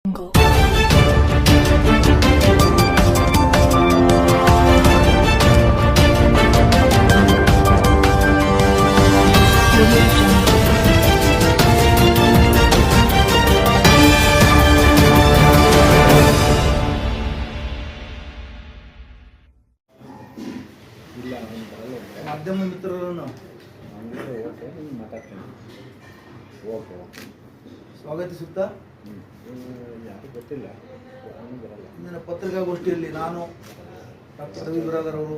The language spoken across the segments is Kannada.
ಮಾಧ್ಯಮ ಮಿತ್ರರನ್ನು ಸ್ವಾಗತಿಸುತ್ತಾ ಇಂದಿನ ಪತ್ರಿಕಾಗೋಷ್ಠಿಯಲ್ಲಿ ನಾನು ಡಾಕ್ಟರ್ ರವಿ ಬಿರಾದರ್ ಅವರು,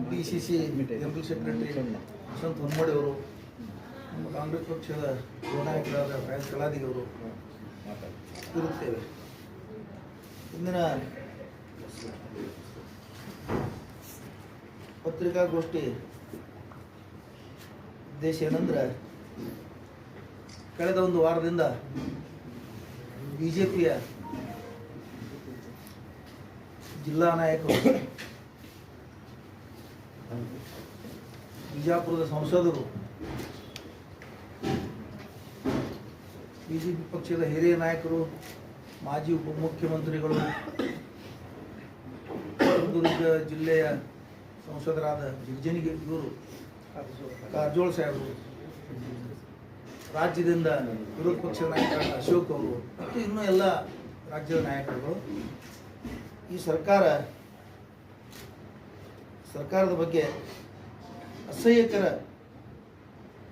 DCC ಜನರಲ್ ಸೆಕ್ರೆಟರಿ ಯಶವಂತ್ ಹೊನ್ಮಡಿ ಅವರು, ನಮ್ಮ ಕಾಂಗ್ರೆಸ್ ಪಕ್ಷದ ನಾಯಕರಾದ ಫಯಾಜ್ ಕಲಾದಿ ಅವರು ಇರುತ್ತೇವೆ. ಇಂದಿನ ಪತ್ರಿಕಾಗೋಷ್ಠಿ ಉದ್ದೇಶ ಏನಂದ್ರೆ, ಕಳೆದ ಒಂದು ವಾರದಿಂದ ಬಿಜೆಪಿಯ ಜಿಲ್ಲಾ ನಾಯಕರು, ಬಿಜಾಪುರದ ಸಂಸದರು, ಬಿಜೆಪಿ ಪಕ್ಷದ ಹಿರಿಯ ನಾಯಕರು, ಮಾಜಿ ಉಪಮುಖ್ಯಮಂತ್ರಿಗಳು, ಚಿತ್ರದುರ್ಗ ಜಿಲ್ಲೆಯ ಸಂಸದರಾದ ಜಿಗಜಿಣಗಿ ಇವರು, ಕಾರಜೋಳ ಸಾಹೇಬರು, ರಾಜ್ಯದಿಂದ ವಿರೋಧ ಪಕ್ಷದ ನಾಯಕರಾದ ಅಶೋಕ್ ಅವರು ಮತ್ತು ಇನ್ನೂ ಎಲ್ಲ ರಾಜ್ಯದ ನಾಯಕರುಗಳು ಈ ಸರ್ಕಾರದ ಬಗ್ಗೆ ಅಸಹ್ಯಕರ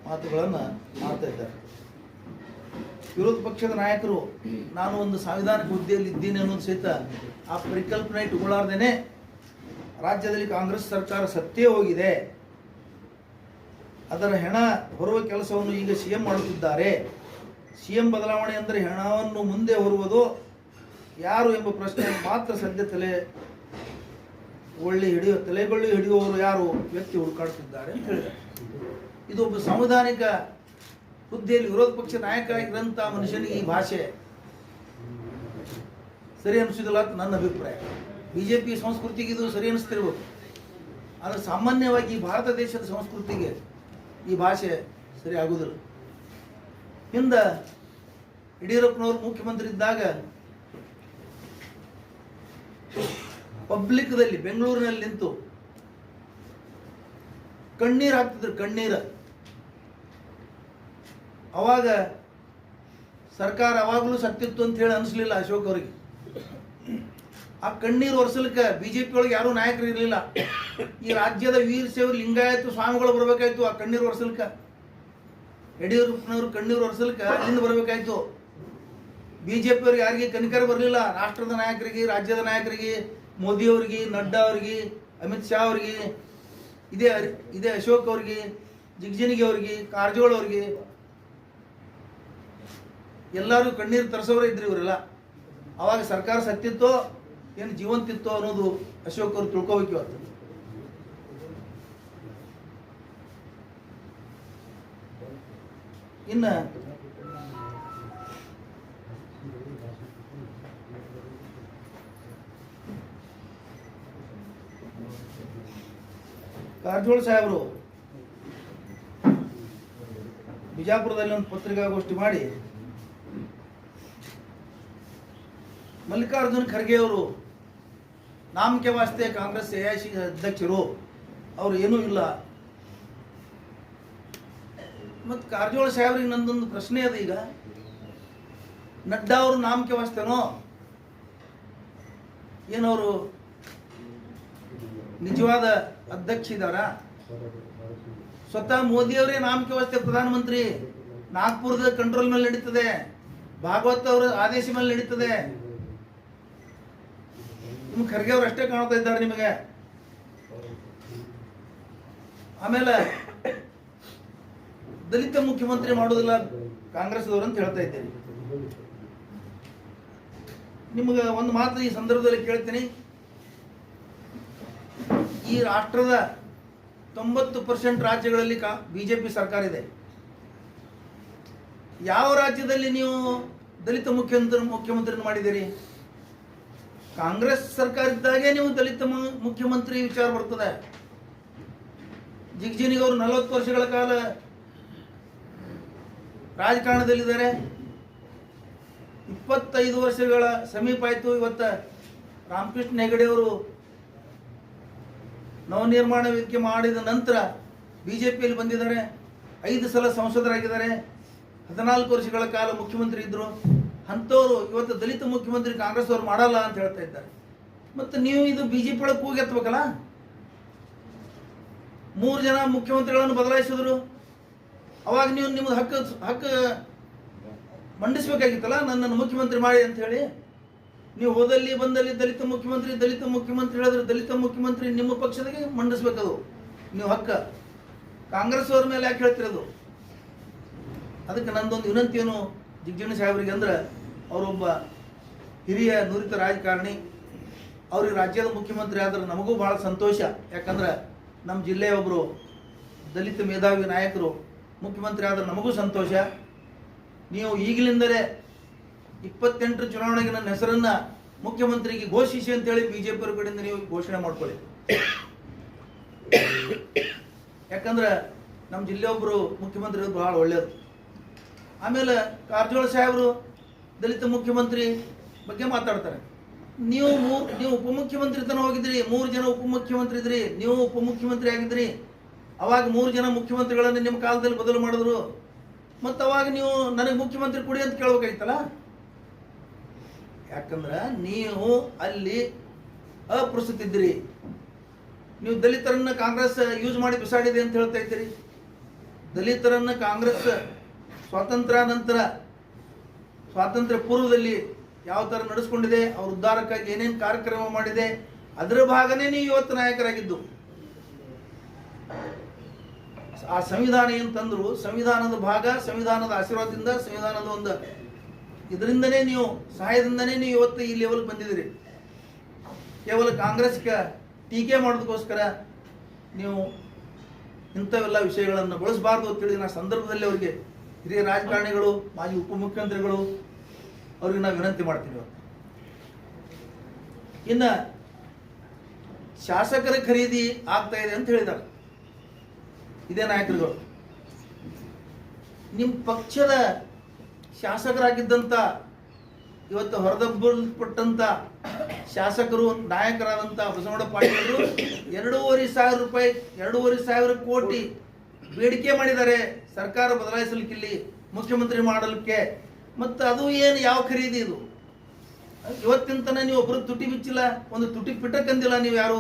ಮಾತುಗಳನ್ನು ಮಾಡ್ತಾ ಇದ್ದಾರೆ. ವಿರೋಧ ಪಕ್ಷದ ನಾಯಕರು ನಾನು ಒಂದು ಸಾಂವಿಧಾನಿಕ ಹುದ್ದೆಯಲ್ಲಿ ಇದ್ದೀನಿ ಅನ್ನೋದು ಸಹಿತ ಆ ಪರಿಕಲ್ಪನೆ ಇಟ್ಟುಕೊಳ್ಳಾರ್ದೇನೆ ರಾಜ್ಯದಲ್ಲಿ ಕಾಂಗ್ರೆಸ್ ಸರ್ಕಾರ ಸತ್ತೇ ಹೋಗಿದೆ, ಅದರ ಹೆಣ ಹೊರುವ ಕೆಲಸವನ್ನು ಈಗ CM ಮಾಡುತ್ತಿದ್ದಾರೆ. CM ಬದಲಾವಣೆ ಅಂದರೆ ಹೆಣವನ್ನು ಮುಂದೆ ಹೊರುವುದು ಯಾರು ಎಂಬ ಪ್ರಶ್ನೆ ಮಾತ್ರ ಸದ್ಯ ತಲೆಗೊಳ್ಳಿ ಹಿಡಿಯುವವರು ಯಾರು ವ್ಯಕ್ತಿ ಹುಡುಕಾಡುತ್ತಿದ್ದಾರೆ ಅಂತ ಹೇಳಿದ್ದಾರೆ. ಇದು ಒಬ್ಬ ಸಂವಿಧಾನಿಕ ಹುದ್ದೆಯಲ್ಲಿ ವಿರೋಧ ಪಕ್ಷ ನಾಯಕ ಆಗಿರೋಂಥ ಮನುಷ್ಯನಿಗೆ ಈ ಭಾಷೆ ಸರಿ ಅನಿಸೋದಿಲ್ಲ ಅಂತ ನನ್ನ ಅಭಿಪ್ರಾಯ. ಬಿಜೆಪಿ ಸಂಸ್ಕೃತಿಗೆ ಇದು ಸರಿ ಅನಿಸ್ತಿರ್ಬೋದು, ಆದರೆ ಸಾಮಾನ್ಯವಾಗಿ ಭಾರತ ದೇಶದ ಸಂಸ್ಕೃತಿಗೆ ಈ ಭಾಷೆ ಸರಿ ಆಗುವುದಿಲ್ಲ. ಹಿಂದೆ ಯಡಿಯೂರಪ್ಪನವರು ಮುಖ್ಯಮಂತ್ರಿ ಇದ್ದಾಗ ಪಬ್ಲಿಕ್ದಲ್ಲಿ ಬೆಂಗಳೂರಿನಲ್ಲಿ ನಿಂತು ಕಣ್ಣೀರು ಹಾಕ್ತಿದ್ರು, ಕಣ್ಣೀರು. ಅವಾಗ ಸರ್ಕಾರ ಅವಾಗಲೂ ಸತ್ತಿತ್ತು ಅಂತ ಹೇಳಿ ಅನಿಸ್ಲಿಲ್ಲ ಅಶೋಕ್ ಅವರಿಗೆ. ಆ ಕಣ್ಣೀರು ಒರೆಸಲಿಕ್ಕೆ ಬಿಜೆಪಿ ಒಳಗೆ ಯಾರೂ ನಾಯಕರು ಇರಲಿಲ್ಲ. ಈ ರಾಜ್ಯದ ವೀರಶೈವ ಲಿಂಗಾಯತ ಸ್ವಾಮಿಗಳು ಬರಬೇಕಾಯ್ತು ಆ ಕಣ್ಣೀರು ಒರೆಸಲಿಕ್ಕೆ. ಯಡಿಯೂರಪ್ಪನವರು ಕಣ್ಣೀರು ಒರೆಸಲಿಕ್ಕೆ ಹಿಂದೆ ಬರಬೇಕಾಯ್ತು. ಬಿಜೆಪಿ ಅವ್ರಿಗೆ ಯಾರಿಗೆ ಕನಿಕರ ಬರಲಿಲ್ಲ. ರಾಷ್ಟ್ರದ ನಾಯಕರಿಗೆ, ರಾಜ್ಯದ ನಾಯಕರಿಗೆ, ಮೋದಿಯವರಿಗೆ, ನಡ್ಡಾ ಅವರಿಗೆ, ಅಮಿತ್ ಶಾ ಅವರಿಗೆ, ಇದೇ ಅಶೋಕ್ ಅವರಿಗೆ, ಜಿಗಜಿಣಗಿ ಅವರಿಗೆ, ಕಾರಜೋಳ ಅವರಿಗೆ ಎಲ್ಲರೂ ಕಣ್ಣೀರು ತರಿಸೋರೇ ಇದ್ರು ಇವರೆಲ್ಲ. ಅವಾಗ ಸರ್ಕಾರ ಸತ್ತಿತ್ತೋ ಏನು ಜೀವಂತಿತ್ತೋ ಅನ್ನೋದು ಅಶೋಕ್ ಅವರು ತಿಳ್ಕೋಬೇಕು. ಇವತ್ತು ಇನ್ನು ಕಾರಜೋಳ ಸಾಹೇಬರು ಬಿಜಾಪುರದಲ್ಲಿ ಒಂದು ಪತ್ರಿಕಾಗೋಷ್ಠಿ ಮಾಡಿ ಮಲ್ಲಿಕಾರ್ಜುನ್ ಖರ್ಗೆ ಅವರು ನಾಮಕೆ ವಾಸ್ತೆ ಕಾಂಗ್ರೆಸ್ AIC ಅಧ್ಯಕ್ಷರು, ಅವರು ಏನೂ ಇಲ್ಲ. ಮತ್ತು ಕಾರಜೋಳ ಸಾಹೇಬ್ರಿಗೆ ನಂದೊಂದು ಪ್ರಶ್ನೆ ಅದ. ಈಗ ನಡ್ಡಾ ಅವರು ನಾಮಕೆ ವಾಸ್ತೇನೋ ಏನವರು ನಿಜವಾದ ಅಧ್ಯಕ್ಷ ಇದ್ದಾರ? ಸ್ವತಃ ಮೋದಿಯವರೇ ನಾಮಕೆ ವಾಸ್ತೆ ಪ್ರಧಾನಮಂತ್ರಿ. ನಾಗ್ಪುರದ ಕಂಟ್ರೋಲ್ ಮೇಲೆ ನಡೀತದೆ, ಭಾಗವತ್ ಅವರ ಆದೇಶ ಮೇಲೆ ನಡೀತದೆ. ನಿಮ್ಗೆ ಖರ್ಗೆ ಅವರು ಅಷ್ಟೇ ಕಾಣ್ತಾ ಇದ್ದಾರೆ ನಿಮಗೆ. ಆಮೇಲೆ ದಲಿತ ಮುಖ್ಯಮಂತ್ರಿ ಮಾಡೋದಿಲ್ಲ ಕಾಂಗ್ರೆಸ್ದವರು ಅಂತ ಹೇಳ್ತಾ ಇದ್ದೇನೆ. ನಿಮಗೆ ಒಂದು ಮಾತು ಈ ಸಂದರ್ಭದಲ್ಲಿ ಕೇಳ್ತೀನಿ. ಈ ರಾಷ್ಟ್ರದ 90% ರಾಜ್ಯಗಳಲ್ಲಿ ಬಿಜೆಪಿ ಸರ್ಕಾರ ಇದೆ. ಯಾವ ರಾಜ್ಯದಲ್ಲಿ ನೀವು ದಲಿತ ಮುಖ್ಯಮಂತ್ರಿ ಮಾಡಿದ್ದೀರಿ? ಕಾಂಗ್ರೆಸ್ ಸರ್ಕಾರ ಇದ್ದಾಗೆ ನೀವು ದಲಿತ ಮುಖ್ಯಮಂತ್ರಿ ವಿಚಾರ ಬರ್ತದೆ. ಜಿಗಜಿಣಗಿ ಅವರು 40 ವರ್ಷಗಳ ಕಾಲ ರಾಜಕಾರಣದಲ್ಲಿದ್ದಾರೆ. 25 ವರ್ಷಗಳ ಸಮೀಪ ಆಯಿತು. ಇವತ್ತು ರಾಮಕೃಷ್ಣ ಹೆಗಡೆ ಅವರು ನವನಿರ್ಮಾಣ ವೇದಿಕೆ ಮಾಡಿದ ನಂತರ ಬಿಜೆಪಿಯಲ್ಲಿ ಬಂದಿದ್ದಾರೆ. 5 ಸಲ ಸಂಸದರಾಗಿದ್ದಾರೆ. 14 ವರ್ಷಗಳ ಕಾಲ ಮುಖ್ಯಮಂತ್ರಿ ಇದ್ದರು. ಅಂಥವ್ರು ಇವತ್ತು ದಲಿತ ಮುಖ್ಯಮಂತ್ರಿ ಕಾಂಗ್ರೆಸ್ ಅವರು ಮಾಡಲ್ಲ ಅಂತ ಹೇಳ್ತಾ ಇದ್ದಾರೆ. ಮತ್ತು ನೀವು ಇದು ಬಿಜೆಪಿ ಒಳಗೆ ಕೂಗೆತ್ತಬೇಕಲ್ಲ. 3 ಜನ ಮುಖ್ಯಮಂತ್ರಿಗಳನ್ನು ಬದಲಾಯಿಸಿದ್ರು. ಅವಾಗ ನೀವು ನಿಮ್ಮದು ಹಕ್ಕು ಮಂಡಿಸಬೇಕಾಗಿತ್ತಲ್ಲ, ನನ್ನನ್ನು ಮುಖ್ಯಮಂತ್ರಿ ಮಾಡಿ ಅಂತ ಹೇಳಿ. ನೀವು ಹೋದಲ್ಲಿ ಬಂದಲ್ಲಿ ದಲಿತ ಮುಖ್ಯಮಂತ್ರಿ ಹೇಳಿದ್ರೆ ದಲಿತ ಮುಖ್ಯಮಂತ್ರಿ ನಿಮ್ಮ ಪಕ್ಷದಾಗೆ ಮಂಡಿಸ್ಬೇಕದು ನೀವು ಹಕ್ಕ. ಕಾಂಗ್ರೆಸ್ ಅವ್ರ ಮೇಲೆ ಯಾಕೆ ಹೇಳ್ತಿರೋದು? ಅದಕ್ಕೆ ನಂದೊಂದು ವಿನಂತಿಯನ್ನು ಜಿಗ್ಜಣ್ಣಿ ಸಾಹೇಬರಿಗೆ ಅಂದ್ರೆ, ಅವರೊಬ್ಬ ಹಿರಿಯ ನುರಿತ ರಾಜಕಾರಣಿ, ಅವ್ರಿಗೆ ರಾಜ್ಯದ ಮುಖ್ಯಮಂತ್ರಿ ಆದ್ರೆ ನಮಗೂ ಭಾಳ ಸಂತೋಷ. ಯಾಕಂದ್ರೆ ನಮ್ಮ ಜಿಲ್ಲೆಯ ಒಬ್ಬರು ದಲಿತ ಮೇಧಾವಿ ನಾಯಕರು ಮುಖ್ಯಮಂತ್ರಿ ಆದ್ರೆ ನಮಗೂ ಸಂತೋಷ. ನೀವು ಈಗಲಿಂದಲೇ 28 ಚುನಾವಣೆಗೆ ನನ್ನ ಹೆಸರನ್ನ ಮುಖ್ಯಮಂತ್ರಿಗೆ ಘೋಷಿಸಿ ಅಂತೇಳಿ ಬಿಜೆಪಿ ಅವ್ರ ಕಡೆಯಿಂದ ನೀವು ಘೋಷಣೆ ಮಾಡ್ಕೊಳ್ಳಿ. ಯಾಕಂದ್ರೆ ನಮ್ಮ ಜಿಲ್ಲೆ ಒಬ್ಬರು ಮುಖ್ಯಮಂತ್ರಿ ಬಹಳ ಒಳ್ಳೆಯದು. ಆಮೇಲೆ ಕಾರಜೋಳ ಸಾಹೇಬರು ದಲಿತ ಮುಖ್ಯಮಂತ್ರಿ ಬಗ್ಗೆ ಮಾತಾಡ್ತಾರೆ. ನೀವು ಉಪಮುಖ್ಯಮಂತ್ರಿ ತನ ಹೋಗಿದ್ರಿ, 3 ಜನ ಉಪಮುಖ್ಯಮಂತ್ರಿ ಇದ್ರಿ, ನೀವು ಉಪಮುಖ್ಯಮಂತ್ರಿ ಆಗಿದ್ರಿ. ಅವಾಗ 3 ಜನ ಮುಖ್ಯಮಂತ್ರಿಗಳನ್ನು ನಿಮ್ಮ ಕಾಲದಲ್ಲಿ ಬದಲು ಮಾಡಿದ್ರು. ಮತ್ತು ಅವಾಗ ನೀವು ನನಗೆ ಮುಖ್ಯಮಂತ್ರಿ ಕೊಡಿ ಅಂತ ಕೇಳ್ಬೇಕಾಗಿತ್ತಲ್ಲ. ಯಾಕಂದ್ರೆ ನೀವು ಅಲ್ಲಿ ಅಪ್ರಸ್ತುತ ಇದ್ದೀರಿ. ನೀವು ದಲಿತರನ್ನ ಕಾಂಗ್ರೆಸ್ ಯೂಸ್ ಮಾಡಿ ಬಿಸಾಡಿದೆ ಅಂತ ಹೇಳ್ತಾ ಇದ್ದೀರಿ. ದಲಿತರನ್ನ ಕಾಂಗ್ರೆಸ್ ಸ್ವಾತಂತ್ರ್ಯ ಪೂರ್ವದಲ್ಲಿ ಯಾವ ಥರ ನಡೆಸ್ಕೊಂಡಿದೆ, ಅವ್ರ ಉದ್ಧಾರಕ್ಕಾಗಿ ಏನೇನು ಕಾರ್ಯಕ್ರಮ ಮಾಡಿದೆ, ಅದರ ಭಾಗನೇ ನೀವು ಇವತ್ತು ನಾಯಕರಾಗಿದ್ದು. ಆ ಸಂವಿಧಾನ ಏನು ತಂದ್ರು, ಸಂವಿಧಾನದ ಭಾಗ, ಸಂವಿಧಾನದ ಆಶೀರ್ವಾದದಿಂದ, ಸಂವಿಧಾನದ ಒಂದು ಇದರಿಂದನೇ ನೀವು ಸಹಾಯದಿಂದನೇ ನೀವು ಇವತ್ತು ಈ ಲೆವೆಲ್ಗೆ ಬಂದಿದ್ದೀರಿ. ಕೇವಲ ಕಾಂಗ್ರೆಸ್ಗೆ ಟೀಕೆ ಮಾಡೋದಕ್ಕೋಸ್ಕರ ನೀವು ಇಂಥವೆಲ್ಲ ವಿಷಯಗಳನ್ನು ಬಳಸಬಾರ್ದು ಅಂತೇಳಿ ನಾ ಸಂದರ್ಭದಲ್ಲಿ ಅವರಿಗೆ ಹಿರಿಯ ರಾಜಕಾರಣಿಗಳು, ಮಾಜಿ ಉಪಮುಖ್ಯಮಂತ್ರಿಗಳು ಅವ್ರಿಗೆ ನಾವು ವಿನಂತಿ ಮಾಡ್ತೀವಿ. ಇನ್ನು ಶಾಸಕರ ಖರೀದಿ ಆಗ್ತಾ ಇದೆ ಅಂತ ಹೇಳಿದ್ದಾರೆ ಇದೇ ನಾಯಕರುಗಳು. ನಿಮ್ಮ ಪಕ್ಷದ ಶಾಸಕರಾಗಿದ್ದಂಥ, ಇವತ್ತು ಹೊರದಬ್ಬಲ್ಪಟ್ಟಂಥ ಶಾಸಕರು, ನಾಯಕರಾದಂಥ ಬಸವನಗೌಡ ಪಾಟೀಲರು 2,500 ಕೋಟಿ ಬೇಡಿಕೆ ಮಾಡಿದ್ದಾರೆ ಸರ್ಕಾರ ಬದಲಾಯಿಸಲಿಕ್ಕಿಲ್ಲಿ, ಮುಖ್ಯಮಂತ್ರಿ ಮಾಡಲಿಕ್ಕೆ. ಮತ್ತು ಅದು ಏನು ಯಾವ ಖರೀದಿ ಇದು? ಇವತ್ತಿನ ತನಕ ನೀವು ಒಬ್ಬರು ತುಟಿ ಬಿಚ್ಚಿಲ್ಲ, ಒಂದು ತುಟಿ ಪಿಟಕ್ಕಂದಿಲ್ಲ ನೀವು ಯಾರು.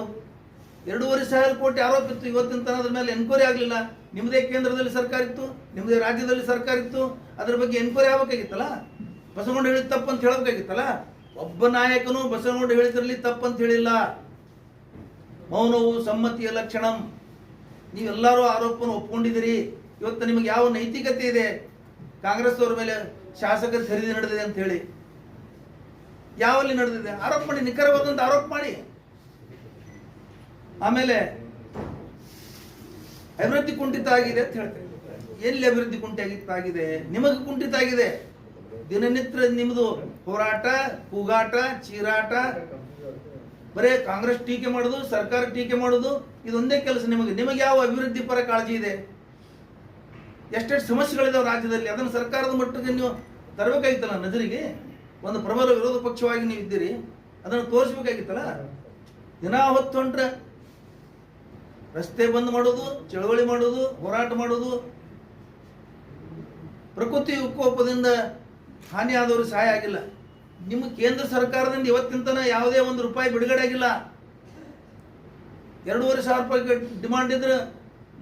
2,500 ಕೋಟಿ ಆರೋಪ ಇತ್ತು. ಇವತ್ತಿನ ತನಕ ಅದ್ರ ಮೇಲೆ ಎನ್ಕ್ವೈರಿ ಆಗಲಿಲ್ಲ. ನಿಮ್ಮದೇ ಕೇಂದ್ರದಲ್ಲಿ ಸರ್ಕಾರ ಇತ್ತು, ನಿಮ್ಮದೇ ರಾಜ್ಯದಲ್ಲಿ ಸರ್ಕಾರ ಇತ್ತು, ಅದ್ರ ಬಗ್ಗೆ ಎನ್ಕ್ವೈರಿ ಆಗಬೇಕಾಗಿತ್ತಲ್ಲ. ಬಸವನಗೌಡ ಹೇಳಿದ ತಪ್ಪಂತ ಹೇಳಬೇಕಾಗಿತ್ತಲ್ಲ. ಒಬ್ಬ ನಾಯಕನು ಬಸವನಗೌಡ ಹೇಳಿದ್ರಲ್ಲಿ ತಪ್ಪಂತ ಹೇಳಿಲ್ಲ. ಮೌನವು ಸಮ್ಮತಿಯ ಲಕ್ಷಣಂ. ನೀವೆಲ್ಲರೂ ಆರೋಪವನ್ನು ಒಪ್ಕೊಂಡಿದ್ದೀರಿ. ಇವತ್ತು ನಿಮಗೆ ಯಾವ ನೈತಿಕತೆ ಇದೆ ಕಾಂಗ್ರೆಸ್ ಅವ್ರ ಮೇಲೆ ಶಾಸಕರ ಖರೀದಿ ನಡೆದಿದೆ ಅಂತ ಹೇಳಿ? ಯಾವಲ್ಲಿ ನಡೆದಿದೆ? ಆರೋಪ ಮಾಡಿ, ನಿಖರವಾದಂತ ಆರೋಪ ಮಾಡಿ. ಆಮೇಲೆ ಅಭಿವೃದ್ಧಿ ಕುಂಠಿತ ಆಗಿದೆ ಅಂತ ಹೇಳ್ತಾರೆ. ಎಲ್ಲಿ ಅಭಿವೃದ್ಧಿ ಕುಂಠಿತ ಆಗಿದೆ? ನಿಮಗೆ ಕುಂಠಿತ ಆಗಿದೆ. ದಿನನಿತ್ಯ ನಿಮ್ಮದು ಹೋರಾಟ, ಕೂಗಾಟ, ಚೀರಾಟ, ಬರೇ ಕಾಂಗ್ರೆಸ್ ಟೀಕೆ ಮಾಡೋದು, ಸರ್ಕಾರ ಟೀಕೆ ಮಾಡೋದು, ಇದೊಂದೇ ಕೆಲಸ ನಿಮಗೆ. ನಿಮಗೆ ಯಾವ ಅಭಿವೃದ್ಧಿ ಪರ ಕಾಳಜಿ ಇದೆ? ಎಷ್ಟೆಷ್ಟು ಸಮಸ್ಯೆಗಳಿದಾವೆ ರಾಜ್ಯದಲ್ಲಿ, ಅದನ್ನು ಸರ್ಕಾರದ ಮಟ್ಟಿಗೆ ನೀವು ತರಬೇಕಾಗಿತ್ತಲ್ಲ ನಜರಿಗೆ. ಒಂದು ಪ್ರಬಲ ವಿರೋಧ ಪಕ್ಷವಾಗಿ ನೀವು ಇದ್ದೀರಿ, ಅದನ್ನು ತೋರಿಸ್ಬೇಕಾಗಿತ್ತಲ್ಲ. ದಿನ ಹೊತ್ತು ಹೊಂಟ್ರೆ ರಸ್ತೆ ಬಂದ್ ಮಾಡೋದು, ಚಳವಳಿ ಮಾಡೋದು, ಹೋರಾಟ ಮಾಡೋದು, ಪ್ರಕೃತಿ ವಿಕೋಪದಿಂದ ಹಾನಿ ಆದವರು ಸಹಾಯ ಆಗಿಲ್ಲ. ನಿಮ್ಮ ಕೇಂದ್ರ ಸರ್ಕಾರದಿಂದ ಇವತ್ತಿನ ತನಕ ಯಾವುದೇ ಒಂದು ರೂಪಾಯಿ ಬಿಡುಗಡೆ ಆಗಿಲ್ಲ. 2,500 ರೂಪಾಯಿ ಡಿಮಾಂಡ್ ಇದ್ರೆ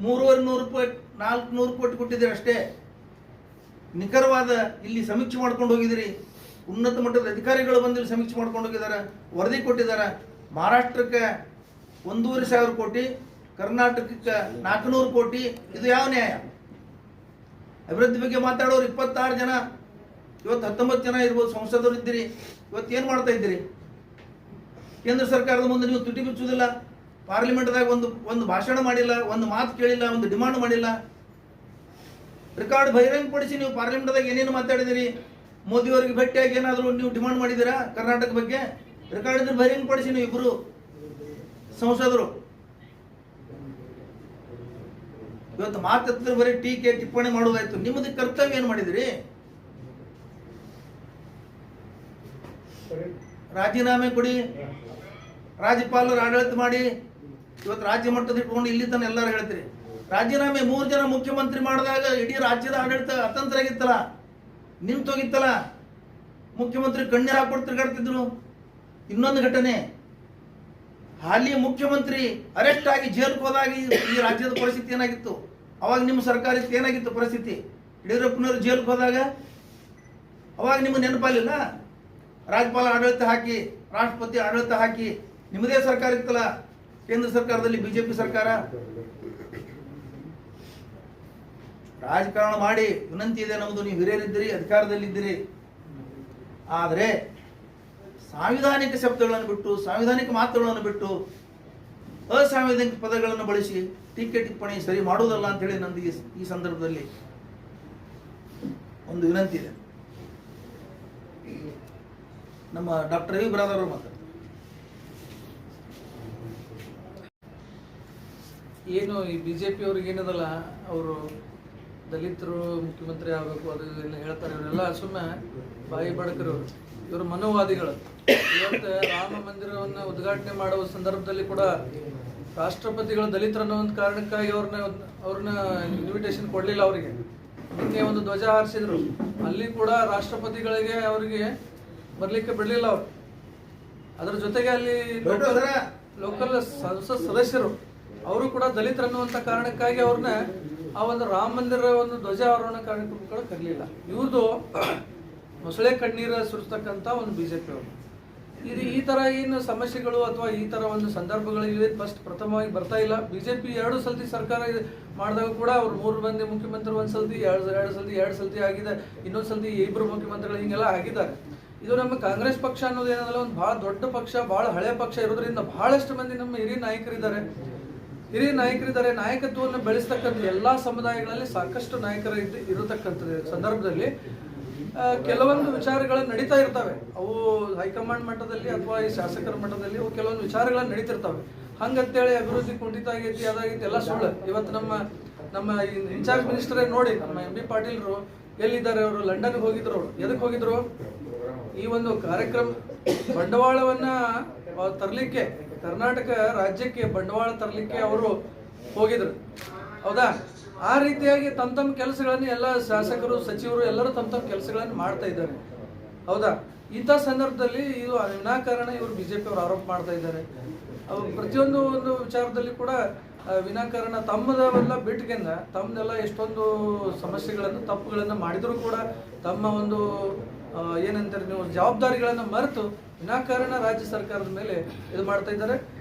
3,500 ರೂಪಾಯಿ 400 ಕೋಟಿ ಕೊಟ್ಟಿದ್ದೀರಿ ಅಷ್ಟೇ. ನಿಖರವಾದ ಇಲ್ಲಿ ಸಮೀಕ್ಷೆ ಮಾಡ್ಕೊಂಡು ಹೋಗಿದ್ದೀರಿ. ಉನ್ನತ ಮಟ್ಟದ ಅಧಿಕಾರಿಗಳು ಬಂದು ಸಮೀಕ್ಷೆ ಮಾಡ್ಕೊಂಡು ಹೋಗಿದ್ದಾರೆ, ವರದಿ ಕೊಟ್ಟಿದ್ದಾರೆ. ಮಹಾರಾಷ್ಟ್ರಕ್ಕೆ 1,500 ಕೋಟಿ, ಕರ್ನಾಟಕಕ್ಕೆ 400 ಕೋಟಿ. ಇದು ಯಾವ ನ್ಯಾಯ? ಅಭಿವೃದ್ಧಿ ಬಗ್ಗೆ ಮಾತಾಡೋರು 26 ಜನ, ಇವತ್ತು 19 ಜನ ಇರ್ಬೋದು ಸಂಸದರು ಇದ್ದೀರಿ. ಇವತ್ತು ಏನು ಮಾಡ್ತಾ ಇದ್ದೀರಿ? ಕೇಂದ್ರ ಸರ್ಕಾರದ ಮುಂದೆ ನೀವು ತುಟಿ ಬಿಚ್ಚುವುದಿಲ್ಲ. ಪಾರ್ಲಿಮೆಂಟ್ದಾಗ ಒಂದು ಭಾಷಣ ಮಾಡಿಲ್ಲ, ಒಂದು ಮಾತು ಕೇಳಿಲ್ಲ, ಒಂದು ಡಿಮಾಂಡ್ ಮಾಡಿಲ್ಲ. ರೆಕಾರ್ಡ್ ಬಹಿರಂಗಪಡಿಸಿ ನೀವು ಪಾರ್ಲಿಮೆಂಟ್ದಾಗ ಏನೇನು ಮಾತಾಡಿದಿರಿ? ಮೋದಿಯವರಿಗೆ ಭೇಟಿಯಾಗಿ ಏನಾದರೂ ನೀವು ಡಿಮಾಂಡ್ ಮಾಡಿದ್ದೀರಾ ಕರ್ನಾಟಕ ಬಗ್ಗೆ? ರೆಕಾರ್ಡ್ ಇದ್ರೆ ಬಹಿರಂಗಪಡಿಸಿ. ನೀವು ಇಬ್ಬರು ಸಂಸದರು ಇವತ್ತು ಮಾತಾಡ್ತಿದ್ರೆ ಬರೀ ಟೀಕೆ ಟಿಪ್ಪಣಿ ಮಾಡೋದಾಯ್ತು. ನಿಮ್ಮದು ಕರ್ತವ್ಯ ಏನು ಮಾಡಿದಿರಿ? ರಾಜೀನಾಮೆ ಕೊಡಿ, ರಾಜ್ಯಪಾಲರು ಆಡಳಿತ ಮಾಡಿ. ಇವತ್ತು ರಾಜ್ಯ ಮಟ್ಟದ ಇಟ್ಕೊಂಡು ಇಲ್ಲಿ ತನ ಎಲ್ಲರೂ ಹೇಳ್ತೀರಿ ರಾಜೀನಾಮೆ. 3 ಜನ ಮುಖ್ಯಮಂತ್ರಿ ಮಾಡಿದಾಗ ಇಡೀ ರಾಜ್ಯದ ಆಡಳಿತ ಅತಂತ್ರ ಆಗಿತ್ತಲ್ಲ, ನಿಂತೋಗಿತ್ತಲ್ಲ. ಮುಖ್ಯಮಂತ್ರಿ ಕಣ್ಣೀರು ಹಾಕ್ಬಿಟ್ಟು ತಿರುಗಾಡ್ತಿದ್ರು. ಇನ್ನೊಂದು ಘಟನೆ, ಹಾಲಿ ಮುಖ್ಯಮಂತ್ರಿ ಅರೆಸ್ಟ್ ಆಗಿ ಜೈಲ್ಗೆ ಹೋದಾಗ ಈ ರಾಜ್ಯದ ಪರಿಸ್ಥಿತಿ ಏನಾಗಿತ್ತು? ಅವಾಗ ನಿಮ್ಮ ಸರ್ಕಾರಕ್ಕೆ ಏನಾಗಿತ್ತು ಪರಿಸ್ಥಿತಿ? ಯಡಿಯೂರಪ್ಪನವರು ಜೈಲ್ಗೆ ಹೋದಾಗ ಅವಾಗ ನಿಮ್ಗೆ ನೆನಪಾಲಿಲ್ಲ? ರಾಜ್ಯಪಾಲ ಆಡಳಿತ ಹಾಕಿ, ರಾಷ್ಟ್ರಪತಿ ಆಡಳಿತ ಹಾಕಿ, ನಿಮ್ಮದೇ ಸರ್ಕಾರ ಇತ್ತಲ್ಲ ಕೇಂದ್ರ ಸರ್ಕಾರದಲ್ಲಿ, ಬಿಜೆಪಿ ಸರ್ಕಾರ. ರಾಜಕಾರಣ ಮಾಡಿ ವಿನಂತಿ ಇದೆ ನಮ್ಮದು, ನೀವು ಹಿರಿಯರಿದ್ದೀರಿ, ಅಧಿಕಾರದಲ್ಲಿದ್ದೀರಿ. ಆದರೆ ಸಾಂವಿಧಾನಿಕ ಶಬ್ದಗಳನ್ನು ಬಿಟ್ಟು, ಸಾಂವಿಧಾನಿಕ ಮಾತುಗಳನ್ನು ಬಿಟ್ಟು ಅಸಾಂವಿಧಾನಿಕ ಪದಗಳನ್ನು ಬಳಸಿ ಟೀಕೆ ಟಿಪ್ಪಣಿ ಸರಿ ಮಾಡುವುದಲ್ಲ ಅಂತೇಳಿ ನಂದು ಈ ಸಂದರ್ಭದಲ್ಲಿ ಒಂದು ವಿನಂತಿ ಇದೆ. ನಮ್ಮ ಡಾಕ್ಟರ್ ರವಿ ಬ್ರಾದರ್ ಅವರು ಮಾತಾಡ್ತಾರೆ. ಏನು ಈ ಬಿಜೆಪಿ ಅವ್ರಿಗೆ ಏನದಲ್ಲ, ಅವರು ದಲಿತರು ಮುಖ್ಯಮಂತ್ರಿ ಆಗಬೇಕು ಅದು ಎಲ್ಲ ಹೇಳ್ತಾರೆ. ಇವರೆಲ್ಲ ಸುಮ್ಮನೆ ಬಾಯಿ ಬಡಕರು, ಇವರು ಮನೋವಾದಿಗಳು. ಇವತ್ತು ರಾಮ ಮಂದಿರವನ್ನು ಉದ್ಘಾಟನೆ ಮಾಡುವ ಸಂದರ್ಭದಲ್ಲಿ ಕೂಡ ರಾಷ್ಟ್ರಪತಿಗಳು ದಲಿತರನ್ನೋ ಒಂದು ಕಾರಣಕ್ಕಾಗಿ ಅವ್ರನ್ನ ಇನ್ವಿಟೇಷನ್ ಕೊಡಲಿಲ್ಲ. ಅವರಿಗೆ ನಿನ್ನೆ ಒಂದು ಧ್ವಜ ಹಾರಿಸಿದ್ರು, ಅಲ್ಲಿ ಕೂಡ ರಾಷ್ಟ್ರಪತಿಗಳಿಗೆ ಅವರಿಗೆ ಬರ್ಲಿಕ್ಕೆ ಬಿಡಲಿಲ್ಲ ಅವರು. ಅದರ ಜೊತೆಗೆ ಅಲ್ಲಿ ಲೋಕಲ್ ಸಂಸತ್ ಸದಸ್ಯರು ಅವರು ಕೂಡ ದಲಿತರನ್ನುವಂಥ ಕಾರಣಕ್ಕಾಗಿ ಅವ್ರನ್ನ ಆ ಒಂದು ರಾಮ ಮಂದಿರ ಒಂದು ಧ್ವಜಾರೋಹಣ ಕಾರಣಕ್ಕೂ ಕೂಡ ಕರಲಿಲ್ಲ. ಇವ್ರದ್ದು ಮೊಸಳೆ ಕಣ್ಣೀರ ಸುರಿಸ್ತಕ್ಕಂಥ ಒಂದು ಬಿಜೆಪಿ ಅವರು. ಈ ತರ ಏನು ಸಮಸ್ಯೆಗಳು ಅಥವಾ ಈ ತರ ಒಂದು ಸಂದರ್ಭಗಳು ಇವೆ ಫಸ್ಟ್ ಪ್ರಥಮವಾಗಿ ಬರ್ತಾ ಇಲ್ಲ. ಬಿಜೆಪಿ 2 ಸಲತಿ ಸರ್ಕಾರ ಮಾಡಿದಾಗ ಕೂಡ ಅವ್ರು 3 ಮಂದಿ ಮುಖ್ಯಮಂತ್ರಿ, ಒಂದು ಸಲತಿ 2 ಸಲತಿ ಆಗಿದೆ, ಇನ್ನೊಂದು ಸಲತಿ 2 ಮುಖ್ಯಮಂತ್ರಿಗಳು ಹಿಂಗೆಲ್ಲ ಆಗಿದ್ದಾರೆ. ಇದು ನಮ್ಮ ಕಾಂಗ್ರೆಸ್ ಪಕ್ಷ ಅನ್ನೋದು ಏನಲ್ಲ, ಒಂದು ಬಹಳ ದೊಡ್ಡ ಪಕ್ಷ, ಬಹಳ ಹಳೆ ಪಕ್ಷ ಇರೋದ್ರಿಂದ ಬಹಳಷ್ಟು ಮಂದಿ ನಮ್ಮ ಹಿರಿಯ ನಾಯಕರಿದ್ದಾರೆ. ನಾಯಕತ್ವವನ್ನು ಬೆಳೆಸ್ತಕ್ಕಂಥ ಎಲ್ಲಾ ಸಮುದಾಯಗಳಲ್ಲಿ ಸಾಕಷ್ಟು ನಾಯಕರು ಇರತಕ್ಕಂಥ ಸಂದರ್ಭದಲ್ಲಿ ಕೆಲವೊಂದು ವಿಚಾರಗಳು ನಡೀತಾ ಇರ್ತವೆ. ಅವು ಹೈಕಮಾಂಡ್ ಮಟ್ಟದಲ್ಲಿ ಅಥವಾ ಈ ಶಾಸಕರ ಮಟ್ಟದಲ್ಲಿ ಅವು ಕೆಲವೊಂದು ವಿಚಾರಗಳು ನಡೀತಿರ್ತವೆ. ಹಂಗಂತೇಳಿ ಅಭಿವೃದ್ಧಿ ಕುಂಠಿತ ಆಗೈತಿ, ಅದಾಗೈತಿ ಎಲ್ಲ ಸುಳ್ಳು. ಇವತ್ತು ನಮ್ಮ ಇನ್ಚಾರ್ಜ್ ಮಿನಿಸ್ಟರೇ ನೋಡಿ, ನಮ್ಮ MB ಪಾಟೀಲ್ರು ಎಲ್ಲಿದ್ದಾರೆ? ಅವರು ಲಂಡನ್ಗೆ ಹೋಗಿದ್ರು. ಅವರು ಎದಕ್ಕೆ ಹೋಗಿದ್ರು? ಈ ಒಂದು ಕಾರ್ಯಕ್ರಮ ಬಂಡವಾಳವನ್ನ ತರಲಿಕ್ಕೆ, ಕರ್ನಾಟಕ ರಾಜ್ಯಕ್ಕೆ ಬಂಡವಾಳ ತರಲಿಕ್ಕೆ ಅವರು ಹೋಗಿದ್ರು, ಹೌದಾ? ಆ ರೀತಿಯಾಗಿ ತಮ್ಮ ಕೆಲಸಗಳನ್ನು ಎಲ್ಲ ಶಾಸಕರು, ಸಚಿವರು ಎಲ್ಲರೂ ತಮ್ಮ ಕೆಲಸಗಳನ್ನು ಮಾಡ್ತಾ ಇದ್ದಾರೆ, ಹೌದಾ? ಇಂಥ ಸಂದರ್ಭದಲ್ಲಿ ಇದು ವಿನಾಕಾರಣ ಇವರು ಬಿಜೆಪಿ ಅವರು ಆರೋಪ ಮಾಡ್ತಾ ಇದ್ದಾರೆ. ಅವರು ಪ್ರತಿಯೊಂದು ಒಂದು ವಿಚಾರದಲ್ಲಿ ಕೂಡ ವಿನಾಕಾರಣ ತಮ್ಮದವೆಲ್ಲ ಬಿಟ್ಗೆಂದ ತಮ್ಮದೆಲ್ಲ ಎಷ್ಟೊಂದು ಸಮಸ್ಯೆಗಳನ್ನು, ತಪ್ಪುಗಳನ್ನು ಮಾಡಿದರೂ ಕೂಡ ತಮ್ಮ ಒಂದು ಏನಂತಾರೆ ನೀವು ಜವಾಬ್ದಾರಿಗಳನ್ನು ಮರೆತು ವಿನಾಕಾರಣ ರಾಜ್ಯ ಸರ್ಕಾರದ ಮೇಲೆ ಇದು ಮಾಡ್ತಾ ಇದ್ದಾರೆ.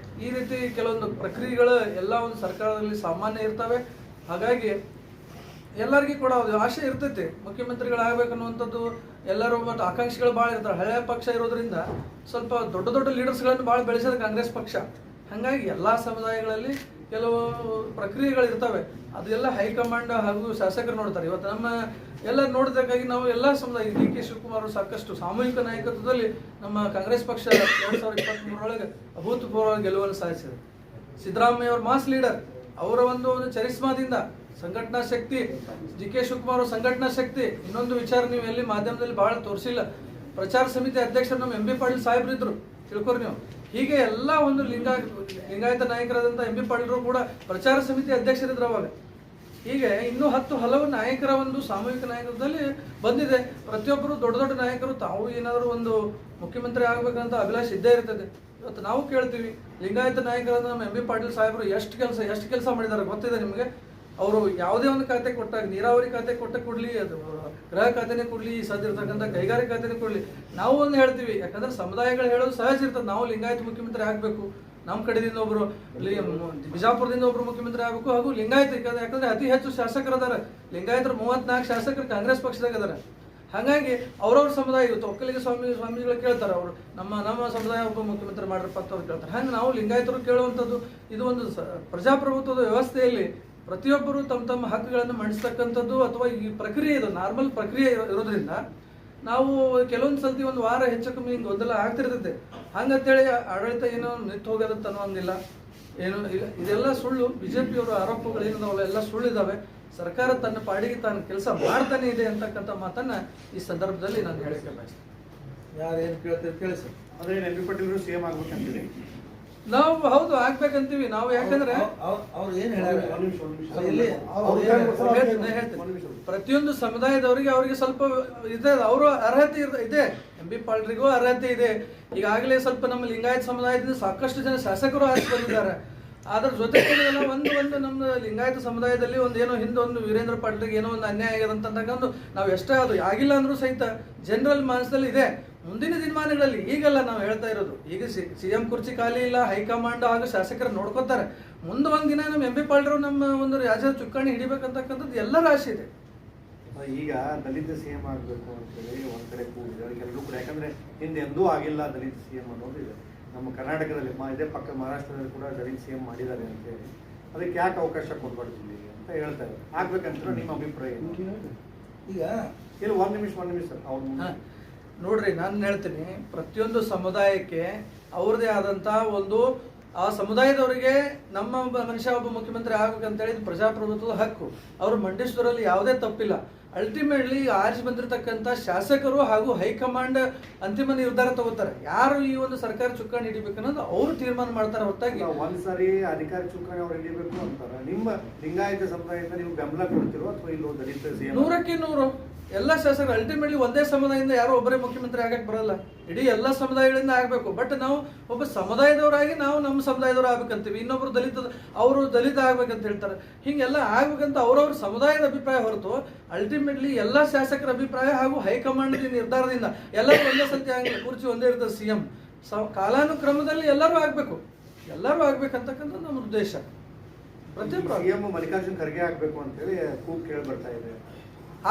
ಈ ರೀತಿ ಕೆಲವೊಂದು ಪ್ರಕ್ರಿಯೆಗಳು ಎಲ್ಲ ಒಂದು ಸರ್ಕಾರದಲ್ಲಿ ಸಾಮಾನ್ಯ ಇರ್ತವೆ. ಹಾಗಾಗಿ ಎಲ್ಲರಿಗೂ ಕೂಡ ಆಶೆ ಇರ್ತೈತಿ, ಮುಖ್ಯಮಂತ್ರಿಗಳಾಗಬೇಕನ್ನುವಂಥದ್ದು ಎಲ್ಲರೂ ಮತ್ತು ಆಕಾಂಕ್ಷಿಗಳು ಭಾಳ ಇರ್ತಾರೆ. ಹಳೆಯ ಪಕ್ಷ ಇರೋದ್ರಿಂದ ಸ್ವಲ್ಪ ದೊಡ್ಡ ಲೀಡರ್ಸ್ಗಳನ್ನು ಭಾಳ ಬೆಳೆಸೋದು ಕಾಂಗ್ರೆಸ್ ಪಕ್ಷ. ಹಾಗಾಗಿ ಎಲ್ಲ ಸಮುದಾಯಗಳಲ್ಲಿ ಕೆಲವು ಪ್ರಕ್ರಿಯೆಗಳು ಇರ್ತವೆ, ಅದೆಲ್ಲ ಹೈಕಮಾಂಡ್ ಹಾಗೂ ಶಾಸಕರು ನೋಡ್ತಾರೆ. ಇವತ್ತು ನಮ್ಮ ಎಲ್ಲ ನೋಡಿದಾಗಿ ನಾವು ಎಲ್ಲ ಸಮುದಾಯ DK ಶಿವಕುಮಾರ್ ಸಾಕಷ್ಟು ಸಾಮೂಹಿಕ ನಾಯಕತ್ವದಲ್ಲಿ ನಮ್ಮ ಕಾಂಗ್ರೆಸ್ ಪಕ್ಷ 2023 ಅಭೂತಪೂರ್ವ ಗೆಲುವನ್ನು ಸಾಧಿಸಿದೆ. ಸಿದ್ದರಾಮಯ್ಯ ಅವರು ಮಾಸ್ ಲೀಡರ್, ಅವರ ಒಂದು ಚರಿಸ್ಮಾದಿಂದ ಸಂಘಟನಾ ಶಕ್ತಿ, DK ಶಿವಕುಮಾರ್ ಅವರ ಸಂಘಟನಾ ಶಕ್ತಿ. ಇನ್ನೊಂದು ವಿಚಾರ ನೀವು ಎಲ್ಲಿ ಮಾಧ್ಯಮದಲ್ಲಿ ಬಹಳ ತೋರಿಸಿಲ್ಲ, ಪ್ರಚಾರ ಸಮಿತಿ ಅಧ್ಯಕ್ಷರು ನಮ್ಮ MB ಪಾಟೀಲ್ ಸಾಹೇಬ್ರು ಇದ್ರು, ತಿಳ್ಕೊರಿ ನೀವು. ಹೀಗೆ ಎಲ್ಲ ಒಂದು ಲಿಂಗಾಯತ ನಾಯಕರಾದಂಥ MB ಪಾಟೀಲರು ಕೂಡ ಪ್ರಚಾರ ಸಮಿತಿ ಅಧ್ಯಕ್ಷರಿದ್ರು ಅವಾಗ. ಹೀಗೆ ಇನ್ನೂ ಹಲವು ನಾಯಕರ ಒಂದು ಸಾಮೂಹಿಕ ನಾಯಕತ್ವದಲ್ಲಿ ಬಂದಿದೆ. ಪ್ರತಿಯೊಬ್ಬರು ದೊಡ್ಡ ನಾಯಕರು ತಾವು ಏನಾದರೂ ಒಂದು ಮುಖ್ಯಮಂತ್ರಿ ಆಗಬೇಕಂತ ಅಭಿಲಾಷೆ ಇದ್ದೇ ಇರ್ತದೆ. ಇವತ್ತು ನಾವು ಕೇಳ್ತೀವಿ, ಲಿಂಗಾಯತ ನಾಯಕರಾದ ನಮ್ಮ MB ಪಾಟೀಲ್ ಸಾಹೇಬರು ಎಷ್ಟು ಕೆಲಸ ಮಾಡಿದ್ದಾರೆ ಗೊತ್ತಿದೆ ನಿಮಗೆ? ಅವರು ಯಾವುದೇ ಒಂದು ಖಾತೆ ಕೊಟ್ಟಾಗ, ನೀರಾವರಿ ಖಾತೆ ಕೊಡಲಿ, ಅದು ಗೃಹ ಖಾತೆನೇ ಕೊಡಲಿ, ಸದ್ದಿರ್ತಕ್ಕಂಥ ಕೈಗಾರಿಕಾ ಖಾತೆನೇ ಕೊಡಲಿ, ನಾವು ಒಂದು ಹೇಳ್ತೀವಿ. ಯಾಕಂದ್ರೆ ಸಮುದಾಯಗಳು ಹೇಳೋದು ಸಹಜ ಇರ್ತದೆ, ನಾವು ಲಿಂಗಾಯತ ಮುಖ್ಯಮಂತ್ರಿ ಆಗಬೇಕು, ನಮ್ಮ ಕಡೆಯಿಂದ ಒಬ್ಬರು ಬಿಜಾಪುರದಿಂದ ಒಬ್ಬರು ಮುಖ್ಯಮಂತ್ರಿ ಆಗಬೇಕು, ಹಾಗೂ ಲಿಂಗಾಯತ. ಯಾಕಂದ್ರೆ ಅತಿ ಹೆಚ್ಚು ಶಾಸಕರು ಅದಾರ ಲಿಂಗಾಯತರು, 34 ಶಾಸಕರು ಕಾಂಗ್ರೆಸ್ ಪಕ್ಷದಾಗ ಅದಾರ. ಹಾಗಾಗಿ ಅವ್ರವ್ರ ಸಮುದಾಯ ಇವತ್ತು ಒಕ್ಕಲಿಗ ಸ್ವಾಮೀಜಿಗಳು ಕೇಳ್ತಾರೆ, ಅವರು ನಮ್ಮ ಸಮುದಾಯ ಒಬ್ಬ ಮುಖ್ಯಮಂತ್ರಿ ಮಾಡ್ರಪ್ಪ ಅಂತ ಅವ್ರು ಕೇಳ್ತಾರೆ. ಹಂಗೆ ನಾವು ಲಿಂಗಾಯತರು ಕೇಳುವಂಥದ್ದು ಇದು ಒಂದು ಪ್ರಜಾಪ್ರಭುತ್ವದ ವ್ಯವಸ್ಥೆಯಲ್ಲಿ ಪ್ರತಿಯೊಬ್ಬರು ತಮ್ಮ ಹಕ್ಕುಗಳನ್ನು ಮಂಡಿಸ್ತಕ್ಕಂಥದ್ದು ಅಥವಾ ಈ ಪ್ರಕ್ರಿಯೆ ಇದು ನಾರ್ಮಲ್ ಪ್ರಕ್ರಿಯೆ ಇರೋದ್ರಿಂದ ನಾವು ಕೆಲವೊಂದು ಸತಿ ಒಂದು ವಾರ ಹೆಚ್ಚು ಕಮ್ಮಿ ಹಿಂಗೆ ಗೊಂದಲ ಆಗ್ತಿರ್ತೈತೆ. ಹಂಗಂತೇಳಿ ಆಡಳಿತ ಏನೋ ನಿಂತು ಹೋಗೋದಂತ ಅನ್ನೋಂಗಿಲ್ಲ, ಏನು ಇದೆಲ್ಲ ಸುಳ್ಳು. ಬಿಜೆಪಿಯವರ ಆರೋಪಗಳು ಏನಿದಾವಲ್ಲ ಎಲ್ಲ ಸುಳ್ಳಿದ್ದಾವೆ. ಸರ್ಕಾರ ತನ್ನ ಪಾಡಿಗೆ ತಾನು ಕೆಲಸ ಮಾಡ್ತಾನೆ ಇದೆ ಅಂತಕ್ಕಂಥ ಮಾತನ್ನ ಈ ಸಂದರ್ಭದಲ್ಲಿ ನಾನು ಹೇಳಕ್ಕೆ ಬಯಸ್ತೇನೆ. ಯಾರೇನು ಕೇಳ್ತಾರೆ ಕೇಳಿ ಸರ್. ಅಂದ್ರೆ ಎಂ ಬಿ ಪಾಟೀಲ್ ಸಿಎಂ ಆಗ್ಬೇಕಂತೀರಿ? ನಾವು ಹೌದು ಆಗ್ಬೇಕಂತೀವಿ ನಾವು, ಯಾಕಂದ್ರೆ ಅವ್ರು ಏನ್ ಹೇಳ್ಯಾರ ಪ್ರತಿಯೊಂದು ಸಮುದಾಯದವರಿಗೆ ಅವರಿಗೆ ಸ್ವಲ್ಪ ಇದೆ, ಅವರು ಅರ್ಹತೆ ಇದೆ. ಎಂ ಬಿ ಪಾಲ್ರಿಗೂ ಅರ್ಹತೆ ಇದೆ. ಈಗಾಗಲೇ ಸ್ವಲ್ಪ ನಮ್ಮ ಲಿಂಗಾಯತ ಸಮುದಾಯದಿಂದ ಸಾಕಷ್ಟು ಜನ ಶಾಸಕರು ಆಗಿ ಬಂದಿದ್ದಾರೆ. ಅದ್ರ ಜೊತೆಗೆ ಒಂದು ನಮ್ಮ ಲಿಂಗಾಯತ ಸಮುದಾಯದಲ್ಲಿ ಏನೋ ಹಿಂದೊಂದು ವೀರೇಂದ್ರ ಪಾಟೀಲ್ಗೆ ಏನೋ ಒಂದು ಅನ್ಯಾಯ ಆಗಿದೆ ಅಂತಂದು ನಾವು ಎಷ್ಟೇ ಅದು ಆಗಿಲ್ಲ ಅಂದ್ರೂ ಸಹಿತ ಜನರಲ್ ಮನಸ್ಸಲ್ಲಿ ಇದೆ. ಮುಂದಿನ ದಿನಮಾನಗಳಲ್ಲಿ ಈಗಲ್ಲ ನಾವು ಹೇಳ್ತಾ ಇರೋದು, ಈಗ ಸಿಎಂ ಕುರ್ಚಿ ಖಾಲಿ ಇಲ್ಲ, ಹೈಕಮಾಂಡ್ ಹಾಗೂ ಶಾಸಕರು ನೋಡ್ಕೋತಾರೆ. ಮುಂದೆ ಒಂದಿನ ನಮ್ಮ ಎಂ ಬಿ ಪಾಲ್ರು ನಮ್ಮ ಒಂದು ರಾಜ್ಯದ ಚುಕ್ಕಾಣಿ ಹಿಡಿಬೇಕಂತಕ್ಕಂಥದ್ದು ಎಲ್ಲರ ಆಸೆ ಇದೆ. ಈಗ ದಲಿತ ಸಿಎಂ ಆಗ್ಬೇಕು ಅಂತೇಳಿ ಒಂದ್ ಕಡೆ ಕೂಡಿದ್ದಾರೆ ಎಲ್ಲರೂ ಕೂಡ, ಯಾಕಂದ್ರೆ ಹಿಂದೆ ಎಂದೂ ಆಗಿಲ್ಲ ದಲಿತ ಸಿಎಂ ಅನ್ನೋದು ಇದೆ. ನಮ್ಮ ಕರ್ನಾಟಕದಲ್ಲಿ ಇದೇ ಪಕ್ಕ ಮಹಾರಾಷ್ಟ್ರದಲ್ಲಿ ಕೂಡ ದಲಿತ ಸಿಎಂ ಮಾಡಿದ್ದಾರೆ ಅಂತೇಳಿ, ಅದಕ್ಕೆ ಯಾಕೆ ಅವಕಾಶ ಕೊಡ್ಬಾರ್ದು ಅಂತ ಹೇಳ್ತಾರೆ. ಆಗ್ಬೇಕಂತ ನಿಮ್ಮ ಅಭಿಪ್ರಾಯ? ಈಗ ಇಲ್ಲ, ಒಂದ್ ನಿಮಿಷ ಸರ್ ಅವ್ರು ನೋಡ್ರಿ, ನಾನು ಹೇಳ್ತೀನಿ, ಪ್ರತಿಯೊಂದು ಸಮುದಾಯಕ್ಕೆ ಅವ್ರದೇ ಆದಂತ ಒಂದು, ಆ ಸಮುದಾಯದವರಿಗೆ ನಮ್ಮ ಮನುಷ್ಯ ಒಬ್ಬ ಮುಖ್ಯಮಂತ್ರಿ ಆಗ್ಬೇಕಂತೇಳಿ ಪ್ರಜಾಪ್ರಭುತ್ವದ ಹಕ್ಕು, ಅವರು ಮಂಡಿಸೋದ್ರಲ್ಲಿ ಯಾವುದೇ ತಪ್ಪಿಲ್ಲ. ಅಲ್ಟಿಮೇಟ್ಲಿ ಆರಿಸಿ ಬಂದಿರತಕ್ಕಂಥ ಶಾಸಕರು ಹಾಗೂ ಹೈಕಮಾಂಡ್ ಅಂತಿಮ ನಿರ್ಧಾರ ತಗೋತಾರೆ. ಯಾರು ಈ ಒಂದು ಸರ್ಕಾರ ಚುಕ್ಕಾಣಿ ಹಿಡಿಬೇಕನ್ನೋದು ಅವರು ತೀರ್ಮಾನ ಮಾಡ್ತಾರೆ ಹೊರತಾಗಿ ಒಂದ್ಸರಿ ಅಧಿಕಾರಿ ಚುಕ್ಕಾಣಿ ಅವ್ರು ಹಿಡಿಬೇಕು ಅಂತಾರೆ. ನಿಮ್ಮ ಲಿಂಗಾಯತ ಸಮುದಾಯದಿಂದ ನೀವು ಬೆಂಬಲ ಕೊಡ್ತಿರೋ ಅಥವಾ ಇಲ್ಲೋ ದಲಿತ ಸಿಎಂ? 100ಕ್ಕೆ 100 ಎಲ್ಲ ಶಾಸಕರು ಅಲ್ಟಿಮೇಟ್ಲಿ ಒಂದೇ ಸಮುದಾಯದಿಂದ ಯಾರು ಒಬ್ಬರೇ ಮುಖ್ಯಮಂತ್ರಿ ಆಗಕ್ಕೆ ಬರಲ್ಲ, ಇಡೀ ಎಲ್ಲ ಸಮುದಾಯಗಳಿಂದ ಆಗಬೇಕು. ಬಟ್ ನಾವು ಒಬ್ಬ ಸಮುದಾಯದವರಾಗಿ ನಾವು ನಮ್ಮ ಸಮುದಾಯದವ್ರು ಆಗ್ಬೇಕಂತೀವಿ, ಇನ್ನೊಬ್ರು ಅವರು ದಲಿತ ಆಗ್ಬೇಕಂತ ಹೇಳ್ತಾರೆ. ಹಿಂಗೆಲ್ಲ ಆಗ್ಬೇಕಂತ ಅವ್ರವ್ರ ಸಮುದಾಯದ ಅಭಿಪ್ರಾಯ ಹೊರತು ಅಲ್ಟಿಮೇಟ್ಲಿ ಎಲ್ಲ ಶಾಸಕರ ಅಭಿಪ್ರಾಯ ಹಾಗೂ ಹೈಕಮಾಂಡ್ ನಿರ್ಧಾರದಿಂದ ಎಲ್ಲರೂ ಒಂದೇ ಸತ್ಯ ಆಗಿಲ್ಲ, ಕುರ್ಚಿ ಒಂದೇ ಇರ್ತದೆ ಸಿಎಂ. ಕಾಲಾನುಕ್ರಮದಲ್ಲಿ ಎಲ್ಲರೂ ಆಗ್ಬೇಕಂತಕ್ಕಂಥ ನಮ್ಮ ಉದ್ದೇಶ. ಪ್ರತಿಯೊಬ್ಬರು ಸಿಎಂ ಮಲ್ಲಿಕಾರ್ಜುನ್ ಖರ್ಗೆ ಆಗ್ಬೇಕು ಅಂತೇಳಿ ಕೂಗ್ ಕೇಳಿ ಬರ್ತಾ ಇದೆ.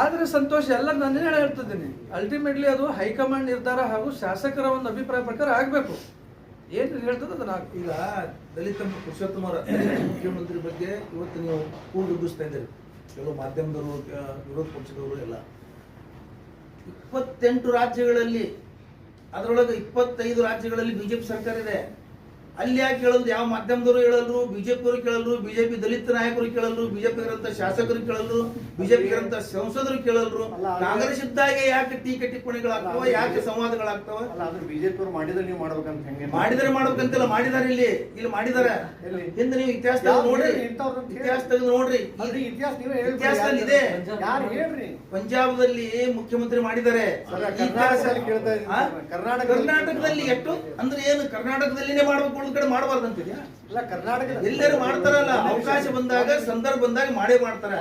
ಆದ್ರೆ ಸಂತೋಷ, ಎಲ್ಲ ನಾನೇ ಹೇಳ್ತಿದ್ದೀನಿ, ಅಲ್ಟಿಮೇಟ್ಲಿ ಅದು ಹೈಕಮಾಂಡ್ ನಿರ್ಧಾರ ಹಾಗೂ ಶಾಸಕರ ಒಂದು ಅಭಿಪ್ರಾಯ ಪ್ರಕಾರ ಆಗ್ಬೇಕು. ಏನ್ ಹೇಳ್ತದೆ ಅದನ್ನ ಈಗ ದಲಿತ ಪುರುಷೋತ್ತಮರ ಮುಖ್ಯಮಂತ್ರಿ ಬಗ್ಗೆ ಇವತ್ತು ನೀವು ಕೂಗುಬಿಸ್ತಾ ಇದ್ದೀರಿ, ಕೆಲವು ಮಾಧ್ಯಮದವರು, ವಿರೋಧ ಪಕ್ಷದವರು ಎಲ್ಲ. 28 ರಾಜ್ಯಗಳಲ್ಲಿ, ಅದರೊಳಗೆ 25 ರಾಜ್ಯಗಳಲ್ಲಿ ಬಿಜೆಪಿ ಸರ್ಕಾರ ಇದೆ. ಅಲ್ಲಿ ಯಾಕೆ ಕೇಳಲ್ರು? ಯಾವ ಮಾಧ್ಯಮದವರು ಹೇಳಲ್ರು, ಬಿಜೆಪಿಯವರು ಕೇಳಲ್ರು, ಬಿಜೆಪಿ ದಲಿತ ನಾಯಕರು ಕೇಳಲ್ರು, ಬಿಜೆಪಿ ಇರಂತ ಶಾಸಕರು ಕೇಳಲ್ರು, ಬಿಜೆಪಿ ಇರಂತ ಸಂಸದರು ಕೇಳಲ್ರು. ಕಾಂಗ್ರೆಸ್ ಇದ್ದಾಗೆ ಯಾಕೆ ಟೀಕೆ ಟಿಪ್ಪಣಿಗಳಾಗ್ತಾವ, ಯಾಕೆ ಸಂವಾದಗಳಾಗ್ತಾವ? ಬಿಜೆಪಿ ಅವರು ಮಾಡಿದ್ರೆ ನೀವು ಮಾಡ್ಬೇಕಂತ ಹೆಂಗೆ? ಮಾಡಿದ್ರೆ ಮಾಡ್ಬೇಕಂತಿಲ್ಲ, ಮಾಡಿದಾರೆ. ಇಲ್ಲಿ ಮಾಡಿದಾರೆ. ಹಿಂದೆ ನೀವು ಇತಿಹಾಸ ನೋಡ್ರಿ, ಇತಿಹಾಸ ತೆಗೆದು ನೋಡ್ರಿ. ಇತಿಹಾಸದಲ್ಲಿ ಇದೆ. ಯಾರು ಹೇಳ್ರಿ? ಪಂಜಾಬದಲ್ಲಿ ಮುಖ್ಯಮಂತ್ರಿ ಮಾಡಿದ್ದಾರೆ. ಕರ್ನಾಟಕದಲ್ಲಿ ಎಷ್ಟು ಅಂದ್ರೆ ಏನು? ಕರ್ನಾಟಕದಲ್ಲಿನೇ ಮಾಡ್ಬೇಕು, ಉಳಿದ ಕಡೆ ಮಾಡಬಾರ್ದಂತಿದ್ಯಾ? ಎಲ್ಲರೂ ಮಾಡ್ತಾರಲ್ಲ, ಅವಕಾಶ ಬಂದಾಗ, ಸಂದರ್ಭ ಬಂದಾಗ ಮಾಡೇ ಮಾಡ್ತಾರೆ.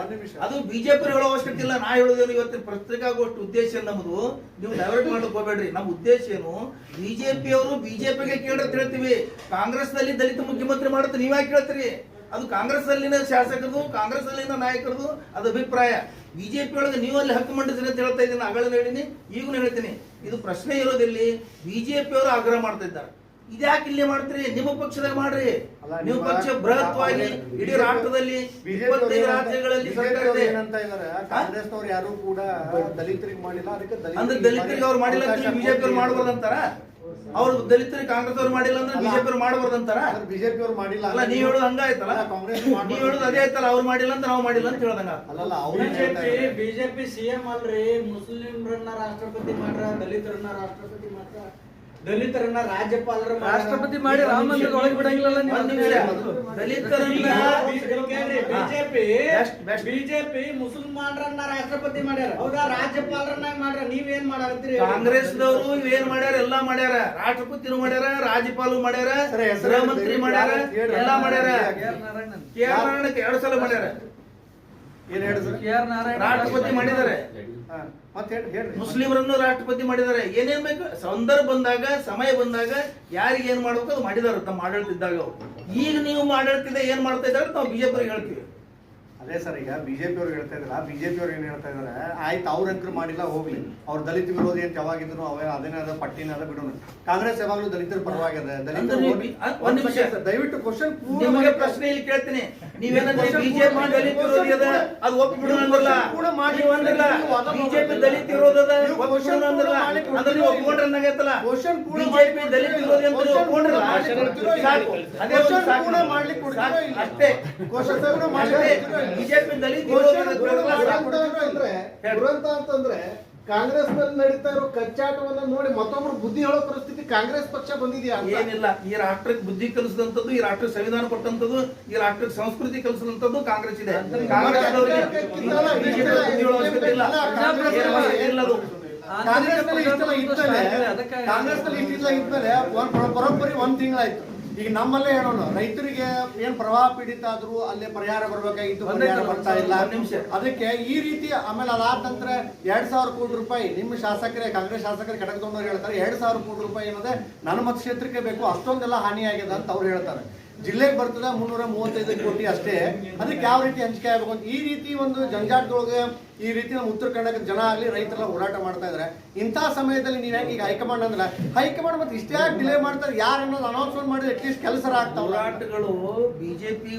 ಅದು ಬಿಜೆಪಿ ಹೇಳೋ ಅವಶ್ಯಕತೆ ಇಲ್ಲ. ನಾ ಹೇಳೋದೇನು, ಇವತ್ತಿನ ಪತ್ರಿಕಾಗೋಷ್ಠಿ ಉದ್ದೇಶ ನಮ್ಮದು, ನೀವು ಡೈವರ್ಟ್ ಮಾಡಕ್ ಹೋಗ್ಬೇಡ್ರಿ. ನಮ್ಮ ಉದ್ದೇಶ ಏನು? ಬಿಜೆಪಿಯವರು ಬಿಜೆಪಿಗೆ ಕೇಳತ್ ಹೇಳ್ತೀವಿ, ಕಾಂಗ್ರೆಸ್ ನಲ್ಲಿ ದಲಿತ ಮುಖ್ಯಮಂತ್ರಿ ಮಾಡುತ್ತೆ ನೀವ್ಯಾಕೆ ಕೇಳ್ತೀರಿ? ಅದು ಕಾಂಗ್ರೆಸ್ ಅಲ್ಲಿನ ಶಾಸಕರದು, ಕಾಂಗ್ರೆಸ್ ಅಲ್ಲಿನ ನಾಯಕರದು ಅದು ಅಭಿಪ್ರಾಯ. ಬಿಜೆಪಿ ಒಳಗೆ ನೀವು ಅಲ್ಲಿ ಹಕ್ಕು ಮಂಡಿಸ್ರಿ ಅಂತ ಹೇಳ್ತಾ ಇದ್ದೀನಿ, ಆಗಲೇ ಹೇಳಿನಿ, ಈಗೂ ಹೇಳ್ತೀನಿ. ಇದು ಪ್ರಶ್ನೆ ಇರೋದಿಲ್ಲಿ. ಬಿಜೆಪಿ ಅವರು ಆಗ್ರಹ ಮಾಡ್ತಾ ಇದ್ದಾರೆ. ಇದ್ಯಾಕೆ ಇಲ್ಲಿ ಮಾಡ್ತೀರಿ? ನಿಮ್ಮ ಪಕ್ಷದಾಗ ಮಾಡ್ರಿ. ನೀವು ಪಕ್ಷ ಬೃಹತ್ವಾಗಿ ಇಡೀ ರಾಷ್ಟ್ರದಲ್ಲಿ 25 ರಾಜ್ಯಗಳಲ್ಲಿ ಸರ್ಕಾರ ಇದೆ. ಕಾಂಗ್ರೆಸ್ನವ್ರು ಯಾರು ಕೂಡ ದಲಿತರಿಗೆ ಮಾಡಿಲ್ಲ, ಅದಕ್ಕೆ ಅಂದ್ರೆ ದಲಿತರಿಗೆ ಅವ್ರು ಮಾಡಿಲ್ಲ ಅಂತ ಬಿಜೆಪಿ ಅವ್ರು ಮಾಡಬಾರ್ದಂತಾರ? ಅವ್ರು ದಲಿತರಿಗೆ ಕಾಂಗ್ರೆಸ್ ಅವ್ರು ಮಾಡಿಲ್ಲ ಅಂದ್ರೆ ಬಿಜೆಪಿ ಅವ್ರು ಮಾಡಬಾರ್ದಂತಾರ? ಬಿಜೆಪಿ ಅವ್ರು ಮಾಡಿಲ್ಲ ಅಲ್ಲ, ನೀವ್ ಹೇಳೋದು ಹಂಗಾಯ್ತಲ್ಲ, ಕಾಂಗ್ರೆಸ್ ನೀವ್ ಹೇಳೋದು ಅದೇ ಆಯ್ತಲ್ಲ, ಅವ್ರು ಮಾಡಿಲ್ಲ ಅಂತ ನಾವು ಮಾಡಿಲ್ಲ ಅಂತ ಹೇಳ್ದಂಗ. ಬಿಜೆಪಿ ಸಿಎಂ ಅಲ್ರಿ, ಮುಸ್ಲಿಂರನ್ನ ರಾಷ್ಟ್ರಪತಿ ಮಾಡ್ರ, ದಲಿತರನ್ನ ರಾಷ್ಟ್ರಪತಿ ಮಾಡ್ರ, ದಲಿತರನ್ನ ರಾಷ್ಟ್ರಪತಿ ಮಾಡಿ ರಾಮ ಮಂದಿರ ಒಳಗೆ ಬಿಡಂಗಿಲ್ಲ. ಬಿಜೆಪಿ ಮುಸಲ್ಮಾನರನ್ನ ರಾಷ್ಟ್ರಪತಿ ಮಾಡ್ಯಾರ, ಹೌದಾ? ರಾಜ್ಯಪಾಲರನ್ನ ಮಾಡ್ರ. ನೀವೇನ್ ಮಾಡಾಕತ್ತೀರಿ? ಕಾಂಗ್ರೆಸ್ದವರು ಏನ್ ಮಾಡ್ಯಾರ? ಎಲ್ಲಾ ಮಾಡ್ಯಾರ. ರಾಷ್ಟ್ರಪತಿನೂ ಮಾಡ್ಯಾರ, ರಾಜ್ಯಪಾಲ ಮಾಡ್ಯಾರ, ಗೃಹ ಮಂತ್ರಿ ಮಾಡ್ಯಾರ, ಎಲ್ಲಾ ಮಾಡ್ಯಾರ. KR ನಾರಾಯಣಕ್ಕೆ 2 ಸಲ ಮಾಡ್ಯಾರ. ರಾಷ್ಟ್ರಪತಿ ಮಾಡಿದ್ದಾರೆ. ಮುಸ್ಲಿಮರನ್ನು ರಾಷ್ಟ್ರಪತಿ ಮಾಡಿದ್ದಾರೆ. ಏನೇನ್ ಬೇಕು ಸಂದರ್ಭ ಬಂದಾಗ, ಸಮಯ ಬಂದಾಗ ಯಾರಿಗೆ ಏನ್ ಮಾಡ್ಬೇಕು ಅದು ಮಾಡಿದಾರೆ ತಮ್ಮ ಆಡಳಿತ ಇದ್ದಾಗ. ಈಗ ನೀವು ಆಡಳಿತ ಏನ್ ಮಾಡ್ತಾ ಇದ್ದಾರೆ ನಾವು ಬಿಜೆಪಿ ಹೇಳ್ತೀವಿ. ಅದೇ ಸರ್, ಈಗ ಬಿಜೆಪಿ ಅವ್ರು ಹೇಳ್ತಾ ಇದಾರೆ, ಬಿಜೆಪಿ ಅವ್ರು ಏನ್ ಹೇಳ್ತಾ ಇದಾರೆ, ಆಯ್ತು ಅವ್ರಂಕರು ಮಾಡಿಲ್ಲ ಹೋಗ್ಲಿ, ಅವ್ರು ದಲಿತ ವಿರೋಧಿ ಅಂತ ಯಾವಾಗಿದ್ರು ಅದೇನಾದ ಪಟ್ಟಿನಾದ ಬಿಡೋಣ. ಕಾಂಗ್ರೆಸ್ ಯಾವಾಗ್ಲೂ ದಲಿತರ ಪರವಾಗಿದೆ. ಒಂದ್ ನಿಮಿಷ ದಯವಿಟ್ಟು ಕ್ವಶನ್ ನಿಮಗೆ ಪ್ರಶ್ನೆ ಇಲ್ಲಿ ಕೇಳ್ತೀನಿ. ನೀವೇನಂದ್ರೆ ಬಿಜೆಪಿ ದಲಿತ ವಿರೋಧಿ ಅದ, ಅದು ಒಪ್ಪಿಬಿಡೋಣ ಅಂದ್ರಲ್ಲ, ಬಿಜೆಪಿ ದಲಿತ ವಿರೋಧ ಅದ ಒಪ್ಪಿಬಿಡೋಣ ಅಂದ್ರಲ್ಲ, ಅಂದ್ರೆ ನೀವು ಒಪ್ಕೊಂಡ್ರೆ ಅನ್ನಂಗೈತಲ್ಲ. ಬಿಜೆಪಿ ದಲಿತ ವಿರೋಧಿ ಅಂತ ನೀವು ಅಷ್ಟೇ. ಬಿಜೆಪಿ ದಲಿತ ವಿರೋಧಿ ದುರಂತ ಅಂತಂದ್ರೆ ಕಾಂಗ್ರೆಸ್ ನಲ್ಲಿ ನಡೀತಾ ಇರೋ ಕಚ್ಚಾಟವನ್ನ ನೋಡಿ ಮತ್ತೊಬ್ರು ಬುದ್ಧಿ ಹೇಳೋ ಪರಿಸ್ಥಿತಿ ಕಾಂಗ್ರೆಸ್ ಪಕ್ಷ ಬಂದಿದೆಯಾ ಅಂತ. ಏನಿಲ್ಲ, ಈ ರಾಷ್ಟ್ರಕ್ಕೆ ಬುದ್ಧಿ ಕಲಿಸಿದಂಥದ್ದು, ಈ ರಾಷ್ಟ್ರಕ್ಕೆ ಸಂವಿಧಾನ ಕೊಟ್ಟಂತದ್ದು, ಈ ರಾಷ್ಟ್ರಕ್ಕೆ ಸಂಸ್ಕೃತಿ ಕಲಿಸಿದಂಥದ್ದು ಕಾಂಗ್ರೆಸ್ ಇದೆ. ಕಾಂಗ್ರೆಸ್ ಕಾಂಗ್ರೆಸ್ ನಲ್ಲಿ ಇಷ್ಟೆಲ್ಲ ಇದ್ಮೇಲೆ ಬರೋಬ್ಬರಿ ಒಂದ್ ತಿಂಗಳಾಯ್ತು. ಈಗ ನಮ್ಮಲ್ಲೇ ಹೇಳೋಣ, ರೈತರಿಗೆ ಏನ್ ಪ್ರವಾಹ ಪೀಡಿತ ಆದ್ರು ಅಲ್ಲೇ ಪರಿಹಾರ ಬರ್ಬೇಕಾಗಿತ್ತು, ಪರಿಹಾರ ಬರ್ತಾ ಇಲ್ಲ. ಅದಕ್ಕೆ ಈ ರೀತಿ ಆಮೇಲೆ ಅದಾದ ನಂತರ 2,000 ಕೋಟಿ ರೂಪಾಯಿ ನಿಮ್ಮ ಶಾಸಕರೇ, ಕಾಂಗ್ರೆಸ್ ಶಾಸಕರು ಕಟಕದೊಂದವ್ರು ಹೇಳ್ತಾರೆ 2,000 ಕೋಟಿ ರೂಪಾಯಿ ಏನದೆ ನನ್ನ ಮತಕ್ಷೇತ್ರಕ್ಕೆ ಬೇಕು, ಅಷ್ಟೊಂದೆಲ್ಲ ಹಾನಿ ಆಗಿದೆ ಅಂತ ಅವ್ರು ಹೇಳ್ತಾರೆ. ಜಿಲ್ಲೆಗೆ ಬರ್ತದೆ 335 ಕೋಟಿ ಅಷ್ಟೇ. ಅದಕ್ಕೆ ಯಾವ ರೀತಿ ಹಂಚಿಕೆ ಆಗಬೇಕು ಅಂತ ಈ ರೀತಿ ಒಂದು ಜಂಜಾಟದೊಳಗೆ ಈ ರೀತಿ ನಮ್ಮ ಉತ್ತರ ಕರ್ನಾಟಕದ ಜನ ಆಗಲಿ ರೈತರೆಲ್ಲ ಹೋರಾಟ ಮಾಡ್ತಾ ಇದ್ದಾರೆ. ಇಂತಹ ಸಮಯದಲ್ಲಿ ನೀವು ಹೆಂಗೆ ಈಗ ಹೈಕಮಾಂಡ್ ಅಂದ್ರೆ ಹೈಕಮಾಂಡ್ ಮತ್ತೆ ಇಷ್ಟೇ ಡಿಲೇ ಮಾಡ್ತಾರೆ, ಯಾರು ಅನ್ನೋದು ಅನೌನ್ಸ್ಮೆಂಟ್ ಮಾಡಿದ್ರೆ ಅಟ್ಲೀಸ್ಟ್ ಕೆಲಸ ಆಗ್ತಾವ. ಹೋರಾಟಗಳು ಬಿಜೆಪಿ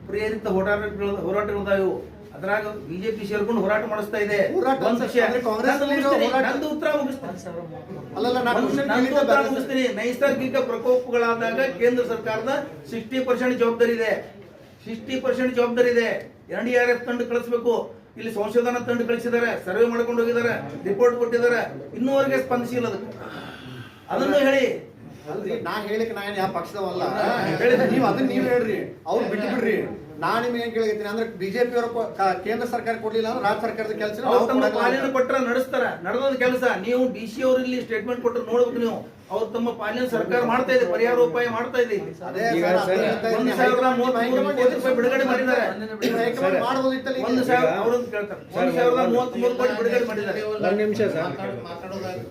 ಪ್ರೇರಿತ ಹೋರಾಟಗಳಿದಾವೆ. ಅದ್ರಾಗ ಬಿಜೆಪಿ ಸೇರ್ಕೊಂಡು ಹೋರಾಟ ಮಾಡಿಸ್ತಾ ಇದೆ. ನಂದು ಉತ್ತರ ಮುಗಿಸ್ತೀನಿ. ನೈಸರ್ಗಿಕ ಪ್ರಕೋಪಗಳಾದಾಗ ಕೇಂದ್ರ ಸರ್ಕಾರದ 60% ಜವಾಬ್ದಾರಿ ಇದೆ. 60% ಜವಾಬ್ದಾರಿ ಇದೆ. NDRF ತಂಡ ಕಳಿಸ್ಬೇಕು. ಇಲ್ಲಿ ಸಂಶೋಧನಾ ತಂಡ ಕಳಿಸಿದ್ದಾರೆ, ಸರ್ವೆ ಮಾಡ್ಕೊಂಡು ಹೋಗಿದ್ದಾರೆ, ರಿಪೋರ್ಟ್ ಕೊಟ್ಟಿದ್ದಾರೆ, ಇನ್ನೂವರೆಗೆ ಸ್ಪಂದಿಸಿಲ್ಲ. ಅದಕ್ಕೆ ಅದನ್ನು ಹೇಳಿ. ನಾ ಹೇಳಿಕ್ ನಾ ಯಾವ ಪಕ್ಷದವಲ್ಲ, ನೀವು ಅದನ್ನ ನೀವ್ ಹೇಳ್ರಿ, ಅವ್ರು ಬಿಟ್ಟು ಬಿಡ್ರಿ. ನಾನ್ ನಿಮ್ಗೆ ಏನ್ ಕೇಳಿದ್ದೀನಿ ಅಂದ್ರೆ ಬಿಜೆಪಿ ಅವರು ಕೇಂದ್ರ ಸರ್ಕಾರ ಕೊಡ್ಲಿಲ್ಲ ಅಂದ್ರೆ ರಾಜ್ಯ ಸರ್ಕಾರದ ಕೆಲಸ ಪಾಲನೆ ಕೊಟ್ರ ನಡೆಸ್ತಾರ, ನಡೆದ ಕೆಲಸ. ನೀವು DC ಅವರು ಇಲ್ಲಿ ಸ್ಟೇಟ್ಮೆಂಟ್ ಕೊಟ್ಟರೆ ನೋಡ್ಬೇಕು. ನೀವು ಅವ್ರು ತಮ್ಮ ಪಾಲನೆ ಸರ್ಕಾರ ಮಾಡ್ತಾ ಇದೆ, ಪರಿಹಾರ ಉಪಾಯ ಮಾಡ್ತಾ ಇದೆ. 1,033 ಬಿಡುಗಡೆ ಮಾಡಿದ್ದಾರೆ. 1,000 ಕೇಳ್ತಾರೆ, 1,033 ಕೋಟಿ ಬಿಡುಗಡೆ ಮಾಡಿದ್ದಾರೆ.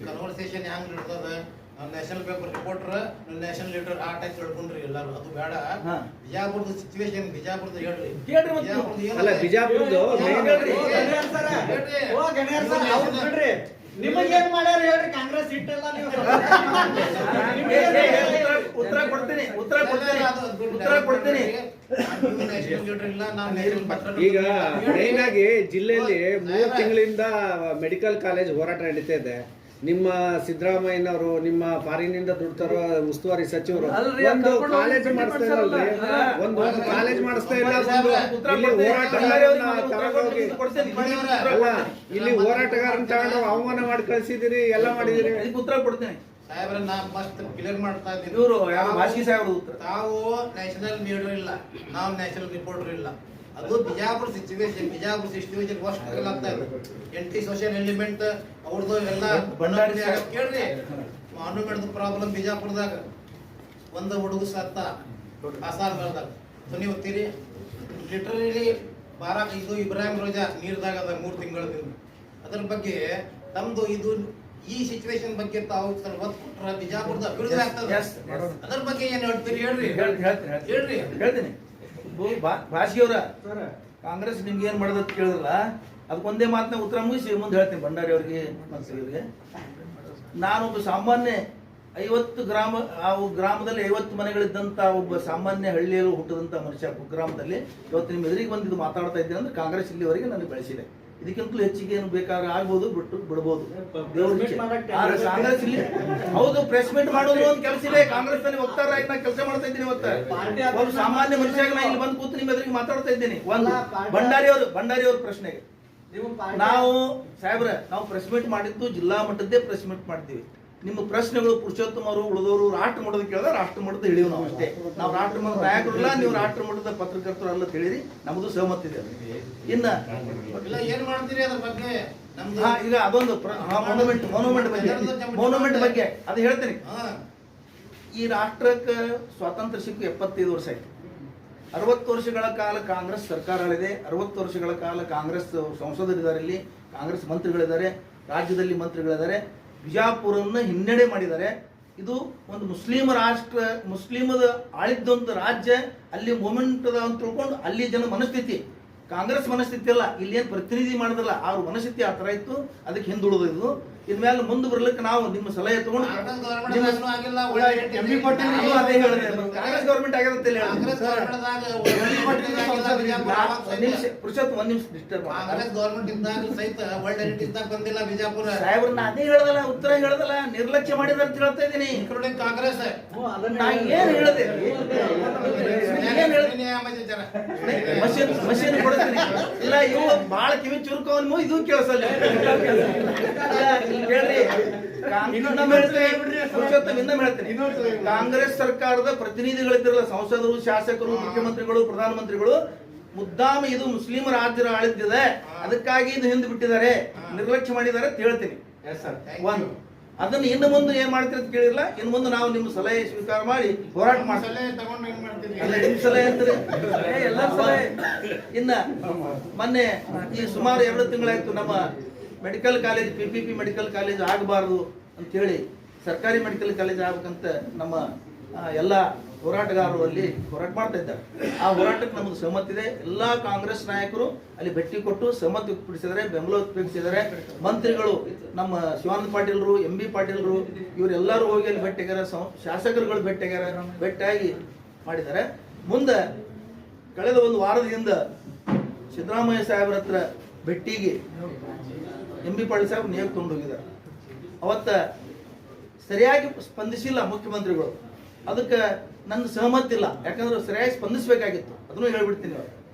ಕನ್ವರ್ಸೇಷನ್ ಹೆಂಗ್ ಇರ್ತದ, national paper reporter, national leader ಆ ಟೈಪ್ ತಿಳ್ಕೊಂಡ್ರಿ ಎಲ್ಲಾರು. ಅದು ಬೇಡ. ಬಿಜಾಪುರದ ಸಿಚುವೇಶನ್, ಬಿಜಾಪುರದ ಹೇಳ್ರಿ. ಅಲ್ಲ, ಬಿಜಾಪುರದ್ದು ನಿಮಗೇನ್ ಮಾಡ್ಯಾರ ಹೇಳ್ರಿ? ಕಾಂಗ್ರೆಸ್ ಇಟ್ಟೆಲ್ಲ ನೀವು ಉತ್ತರ ಕೊಡ್ತೀನಿ. ಈಗ ಮೇನ್ ಆಗಿ ಜಿಲ್ಲೆಯಲ್ಲಿ 3 ತಿಂಗಳಿಂದ ಮೆಡಿಕಲ್ ಕಾಲೇಜ್ ಹೋರಾಟ ನಡೀತಾ ಇದೆ. ನಿಮ್ಮ ಸಿದ್ದರಾಮಯ್ಯನವರು, ನಿಮ್ಮ ಫಾರಿನಿಂದ ದುಡ್ಡು ತರೋ ಉಸ್ತುವಾರಿ ಸಚಿವರು ಒಂದು ಕಾಲೇಜ್ ಮಾಡಿಸ್ತಾ ಇರಲ್ರಿ, ಒಂದು ಕಾಲೇಜ್ ಮಾಡಿಸ್ತಾ ಇಲ್ಲ. ಇಲ್ಲಿ ಇಲ್ಲಿ ಹೋರಾಟಗಾರನ ತಗೊಂಡು ಅವಮಾನ ಮಾಡಿ ಕಳ್ಸಿದಿರಿ, ಎಲ್ಲ ಮಾಡಿದಿರಿ. ಉತ್ತರ ಕೊಡ್ತೀನಿ ಸಾಹೇಬ್ರ. ನಾ ಮಸ್ತ್ ಕ್ಲಿಯರ್ ಮಾಡ್ತಾ ಇದ್ದೀನಿ. ಇವರು ಯಾವ ಭಾಷಿ ಸಾಹೇಬ್ರ ಉತ್ತರ. ತಾವು ನ್ಯಾಷನಲ್ ಲೀಡರ್ ಇಲ್ಲ, ನಾವು ನ್ಯಾಷನಲ್ ರಿಪೋರ್ಟರ್ ಇಲ್ಲ. ಅದು ಬಿಜಾಪುರ ಸಿಚುವೇಶನ್ ವರ್ಸ್ಟ್ ಆಗ್ತಾ ಇದೆ. ಎಂಟಿ ಸೋಷಿಯಲ್ ಎಲಿಮೆಂಟ್ ಅವ್ರದ್ದು ಎಲ್ಲ ಕೇಳ್ರಿ. ಮಾನ್ಯುಮೆಂಟ್ ಪ್ರಾಬ್ಲಮ್ ಬಿಜಾಪುರದಾಗ ಒಂದು ಹುಡುಗ ಸತ್ತ ಆಸಾರ್ ಮೇಲ್ದಾಗ. ಸೊ ನೀವು ಓದ್ತೀರಿ ಲಿಟ್ರಲಿ ಇದು ಇಬ್ರಾಹಿಂ ರೋಜಾ ನೀರ್ದಾಗ ಅದ 3 ತಿಂಗಳದಿಂದ. ಅದ್ರ ಬಗ್ಗೆ ತಮ್ದು ಇದು ಈ ಸಿಚುವೇಶನ್ ಬಗ್ಗೆ ತಾವು ಒತ್ತು ಕೊಟ್ರ ಬಿಜಾಪುರದ ಅಭಿವೃದ್ಧಿ ಆಗ್ತದೆ. ಅದ್ರ ಬಗ್ಗೆ ಏನ್ ಹೇಳ್ತೀರಿ ಹೇಳ್ರಿ. ಹೇಳ್ತೀನಿ. ಭಾಷಿಯವರ ಕಾಂಗ್ರೆಸ್ ನಿಮ್ಗೆ ಏನ್ ಮಾಡೋದ್ ಕೇಳಿದ್ರಲ್ಲ, ಅದಕ್ಕೊಂದೇ ಮಾತನ್ನ ಉತ್ತರ ಮುಗಿಸಿ ಮುಂದೆ ಹೇಳ್ತೀನಿ ಭಂಡಾರಿ ಅವ್ರಿಗೆ ಮತ್ತು ಇವರಿಗೆ. ನಾನೊಬ್ಬ ಸಾಮಾನ್ಯ 50 ಗ್ರಾಮದಲ್ಲಿ 50 ಮನೆಗಳಿದ್ದಂತ ಒಬ್ಬ ಸಾಮಾನ್ಯ ಹಳ್ಳಿಯಲ್ಲಿ ಹುಟ್ಟಿದಂತ ಮನುಷ್ಯ ಕುಗ್ರಾಮದಲ್ಲಿ ಇವತ್ತು ನಿಮ್ಮ ಎದುರಿಗೆ ಬಂದಿದ್ದು ಮಾತಾಡ್ತಾ ಇದ್ದೀನಿ ಅಂದ್ರೆ ಕಾಂಗ್ರೆಸ್ ಇಲ್ಲಿವರೆಗೆ ನನಗೆ ಬೆಳೆಸಿದೆ. ಇದಕ್ಕಿಂತಲೂ ಹೆಚ್ಚಿಗೆ ಏನು ಬೇಕಾದ್ರೆ ಆಗ್ಬೋದು, ಬಿಡ್ಬೋದು. ಕಾಂಗ್ರೆಸ್ ಇಲ್ಲಿ ಹೌದು ಪ್ರೆಸ್ ಮೀಟ್ ಮಾಡೋದು ಒಂದು ಕೆಲಸ ಇದೆ. ಕಾಂಗ್ರೆಸ್ ನಲ್ಲಿ ವಕ್ತಾರ ನಾ ಕೆಲಸ ಮಾಡ್ತಾ ಇದ್ದೀನಿ. ಇವತ್ತು ಒಂದು ಸಾಮಾನ್ಯ ಮನುಷ್ಯಾಗ ನಾ ಇಲ್ಲಿ ಬಂದು ಕೂತು ನಿಮ್ಮ ಎದುರಿಗೆ ಮಾತಾಡ್ತಾ ಇದ್ದೀನಿ. ಒಂದು ಭಂಡಾರಿ ಅವ್ರ ಪ್ರಶ್ನೆಗೆ ನಾವು ಸಾಹೇಬ್ರ, ನಾವು ಪ್ರೆಸ್ ಮೀಟ್ ಮಾಡಿದ್ದು ಜಿಲ್ಲಾ ಮಟ್ಟದ್ದೇ ಪ್ರೆಸ್ ಮೀಟ್ ಮಾಡ್ತೀವಿ. ನಿಮ್ಮ ಪ್ರಶ್ನೆಗಳು ಪುರುಷೋತ್ತಮ ಅವರು ಉಳಿದವರು ರಾಷ್ಟ್ರ ಮಟ್ಟದ ಕೇಳಿದ್ರೆ ರಾಷ್ಟ್ರ ಮಟ್ಟದ ಹಿಡಿಯುವ ನಾವು ಅಷ್ಟೇ. ನಾವು ರಾಷ್ಟ್ರ ಮಟ್ಟದ ನಾಯಕರಲ್ಲ, ನೀವು ರಾಷ್ಟ್ರ ಮಟ್ಟದ ಪತ್ರಕರ್ತರು ಅಲ್ಲ ತಿಳಿರಿ. ನಮ್ಮದು ಸಹಮತ ಇದೆ. ಇನ್ನ ಏನ್ ಮಾಡ್ತೀರಿ ಅದ್ರ ಬಗ್ಗೆ? ಈಗ ಅದೊಂದು ಮೋನುಮೆಂಟ್ ಬಗ್ಗೆ ಅದು ಹೇಳ್ತೀನಿ. ಈ ರಾಷ್ಟ್ರಕ್ಕೆ ಸ್ವಾತಂತ್ರ್ಯ ಸಿಕ್ಕು 75 ವರ್ಷ ಆಯ್ತು. 60 ವರ್ಷಗಳ ಕಾಲ ಕಾಂಗ್ರೆಸ್ ಸರ್ಕಾರಗಳಿದೆ. 60 ವರ್ಷಗಳ ಕಾಲ ಕಾಂಗ್ರೆಸ್ ಸಂಸದರಿದ್ದಾರೆ, ಇಲ್ಲಿ ಕಾಂಗ್ರೆಸ್ ಮಂತ್ರಿಗಳಿದ್ದಾರೆ, ರಾಜ್ಯದಲ್ಲಿ ಮಂತ್ರಿಗಳಿದ್ದಾರೆ. ಬಿಜಾಪುರನ್ನ ಹಿನ್ನಡೆ ಮಾಡಿದ್ದಾರೆ. ಇದು ಒಂದು ಮುಸ್ಲಿಂ ರಾಷ್ಟ್ರ, ಮುಸ್ಲಿಮದ ಆಳಿದ್ದಂತ ರಾಜ್ಯ. ಅಲ್ಲಿ ಮೂಮೆಂಟ್ ಅದ ಅಂತ ತಿಳ್ಕೊಂಡು ಅಲ್ಲಿ ಜನ ಮನಸ್ಥಿತಿ ಕಾಂಗ್ರೆಸ್ ಮನಸ್ಥಿತಿ ಅಲ್ಲ, ಇಲ್ಲಿ ಏನು ಪ್ರತಿನಿಧಿ ಮಾಡಿದ್ರಲ್ಲ ಅವ್ರ ಮನಸ್ಥಿತಿ ಆ ಥರ ಇತ್ತು. ಅದಕ್ಕೆ ಹಿಂದುಳಿದಿದ್ದು ಇನ್ಮೇಲೆ ಮುಂದೆ ಬರ್ಲಿಕ್ಕೆ ನಾವು ನಿಮ್ಮ ಸಲಹೆ ತಗೊಂಡು ಕಾಂಗ್ರೆಸ್ ಗೌರ್ಮೆಂಟ್ ನಿಮ್ಮ ದಾಗನೂ ಆಗಿಲ್ಲ, ಒಳ್ಳೆ ಎಂ ಬಿ ಪಾಟೀಲ್ ನಾನು ಅದೇ ಹೇಳಿದೆ, ಕಾಂಗ್ರೆಸ್ ಗೌರ್ಮೆಂಟ್ ಆಗಿರುತ್ತೆ ಕಾಂಗ್ರೆಸ್ ಗೌರ್ಮೆಂಟ್ ದಾಗ ಒಳ್ಳೆ ಆಗಿಲ್ಲ, ಬಿಜಾಪುರ ಅವಾಗ ಸಹಿತ. ಪುರುಷೋತ್ತಮ ಒಂದ್ ನಿಮಿಷ ಡಿಸ್ಟರ್ಬ್ ಕಾಂಗ್ರೆಸ್ ಗೌರ್ಮೆಂಟ್ ಇದ್ದಾಗ ಸಹಿತ ವರ್ಲ್ಡ್ ಹೆರಿಟೇಜ್ ದಾಗ ಬಂದಿಲ್ಲ ಬಿಜಾಪುರ, ಸಾಹೇಬ್ರನ್ನ ಅದೇ ಹೇಳದಲ್ಲ, ಉತ್ತರ ಹೇಳದಲ್ಲ, ನಿರ್ಲಕ್ಷ್ಯ ಮಾಡಿದಾರೆ ಅಂತ ಹೇಳ್ತಾ ಇದ್ದೀನಿ. ಇನ್ಕ್ಲೂಡಿಂಗ್ ಕಾಂಗ್ರೆಸ್. ನಾ ಏನ್ ಹೇಳಿದೆ ಮಷೀನ್ ಕೊಡ್ತೀನಿ ಇಲ್ಲ, ಇವು ಬಾಳ ಕಿವಿ ಚುರುಕವನ್ಮು ಇದು ಕೇಳಿಸಲ್ಲ. ಕೇಳ್ರಿ, ಕಾಂಗ್ರೆಸ್ ಸರ್ಕಾರದ ಪ್ರತಿನಿಧಿಗಳಿದ್ರಲ್ಲ, ಸಂಸದರು, ಶಾಸಕರು, ಮುಖ್ಯಮಂತ್ರಿಗಳು, ಪ್ರಧಾನಮಂತ್ರಿಗಳು ಮುದ್ದಾಮ ಇದು ಮುಸ್ಲಿಮರ ರಾಜ್ಯದ ಆಳಿದ್ದಿದೆ, ಅದಕ್ಕಾಗಿ ಇದು ಹಿಂದೆ ಬಿಟ್ಟಿದ್ದಾರೆ, ನಿರ್ಲಕ್ಷ್ಯ ಮಾಡಿದ್ದಾರೆ ಅಂತ ಹೇಳ್ತೀನಿ. ಒಂದು ಅದನ್ನ ಇನ್ನು ಮುಂದೆ ಏನ್ ಮಾಡ್ತೀರಿ ಅಂತ ಕೇಳಿಲ್ಲ. ಇನ್ನು ಮುಂದೆ ನಾವು ನಿಮ್ಮ ಸಲಹೆ ಸ್ವೀಕಾರ ಮಾಡಿ ಹೋರಾಟ ಮಾಡ್ತೀವಿ. ಸಲಹೆ ತಗೊಂಡು ಏನ್ ಮಾಡ್ತೀರಿ? ಅಲ್ಲ, ನಿಮ್ ಸಲಹೆ ಅಂತಾರೆ, ಎಲ್ಲ ಸಲಹೆ. ಇನ್ನ ಮೊನ್ನೆ ಈ ಸುಮಾರು 2 ತಿಂಗಳಾಯ್ತು ನಮ್ಮ medical college, PPP medical college ಆಗಬಾರ್ದು ಅಂತ ಹೇಳಿ ಸರ್ಕಾರಿ ಮೆಡಿಕಲ್ ಕಾಲೇಜ್ ಆಗ್ಬೇಕಂತ ನಮ್ಮ ಎಲ್ಲ ಹೋರಾಟಗಾರರು ಅಲ್ಲಿ ಹೋರಾಟ ಮಾಡ್ತಾ ಇದ್ದಾರೆ. ಆ ಹೋರಾಟಕ್ಕೆ ನಮ್ದು ಸಹಮತ ಇದೆ. ಎಲ್ಲಾ ಕಾಂಗ್ರೆಸ್ ನಾಯಕರು ಅಲ್ಲಿ ಭೇಟಿ ಕೊಟ್ಟು ಸಹಮತ ವ್ಯಕ್ತಪಡಿಸಿದ್ದಾರೆ, ಬೆಂಬಲ ವ್ಯಕ್ತಪಡಿಸಿದ್ದಾರೆ. ಮಂತ್ರಿಗಳು ನಮ್ಮ ಶಿವಾನಂದ ಪಾಟೀಲ್ರು, MB ಪಾಟೀಲ್ರು, ಇವರೆಲ್ಲರೂ ಹೋಗಿ ಅಲ್ಲಿ ಭೇಟಿಯಾಗ್ಯಾರ, ಶಾಸಕರುಗಳು ಭೇಟಿಯಾಗಿ ಮಾಡಿದ್ದಾರೆ. ಮುಂದೆ ಕಳೆದ ಒಂದು ವಾರದ ಹಿಂದ ಸಿದ್ದರಾಮಯ್ಯ ಸಾಹೇಬ್ರ ಹತ್ರ ಭೇಟಿಗೆ MB ಪಾಟೀಲ್ ಸಾಹೇಬ್ ನಿಯೋಗ ತಗೊಂಡು ಹೋಗಿದ್ದಾರೆ. ಅವತ್ತ ಸರಿಯಾಗಿ ಸ್ಪಂದಿಸಿಲ್ಲ ಮುಖ್ಯಮಂತ್ರಿಗಳು, ಅದಕ್ಕೆ ನನ್ನ ಸಹಮತ ಇಲ್ಲ. ಯಾಕಂದ್ರೆ ಸರಿಯಾಗಿ ಸ್ಪಂದಿಸಬೇಕಾಗಿತ್ತು, ಅದನ್ನು ಹೇಳ್ಬಿಡ್ತೀನಿ.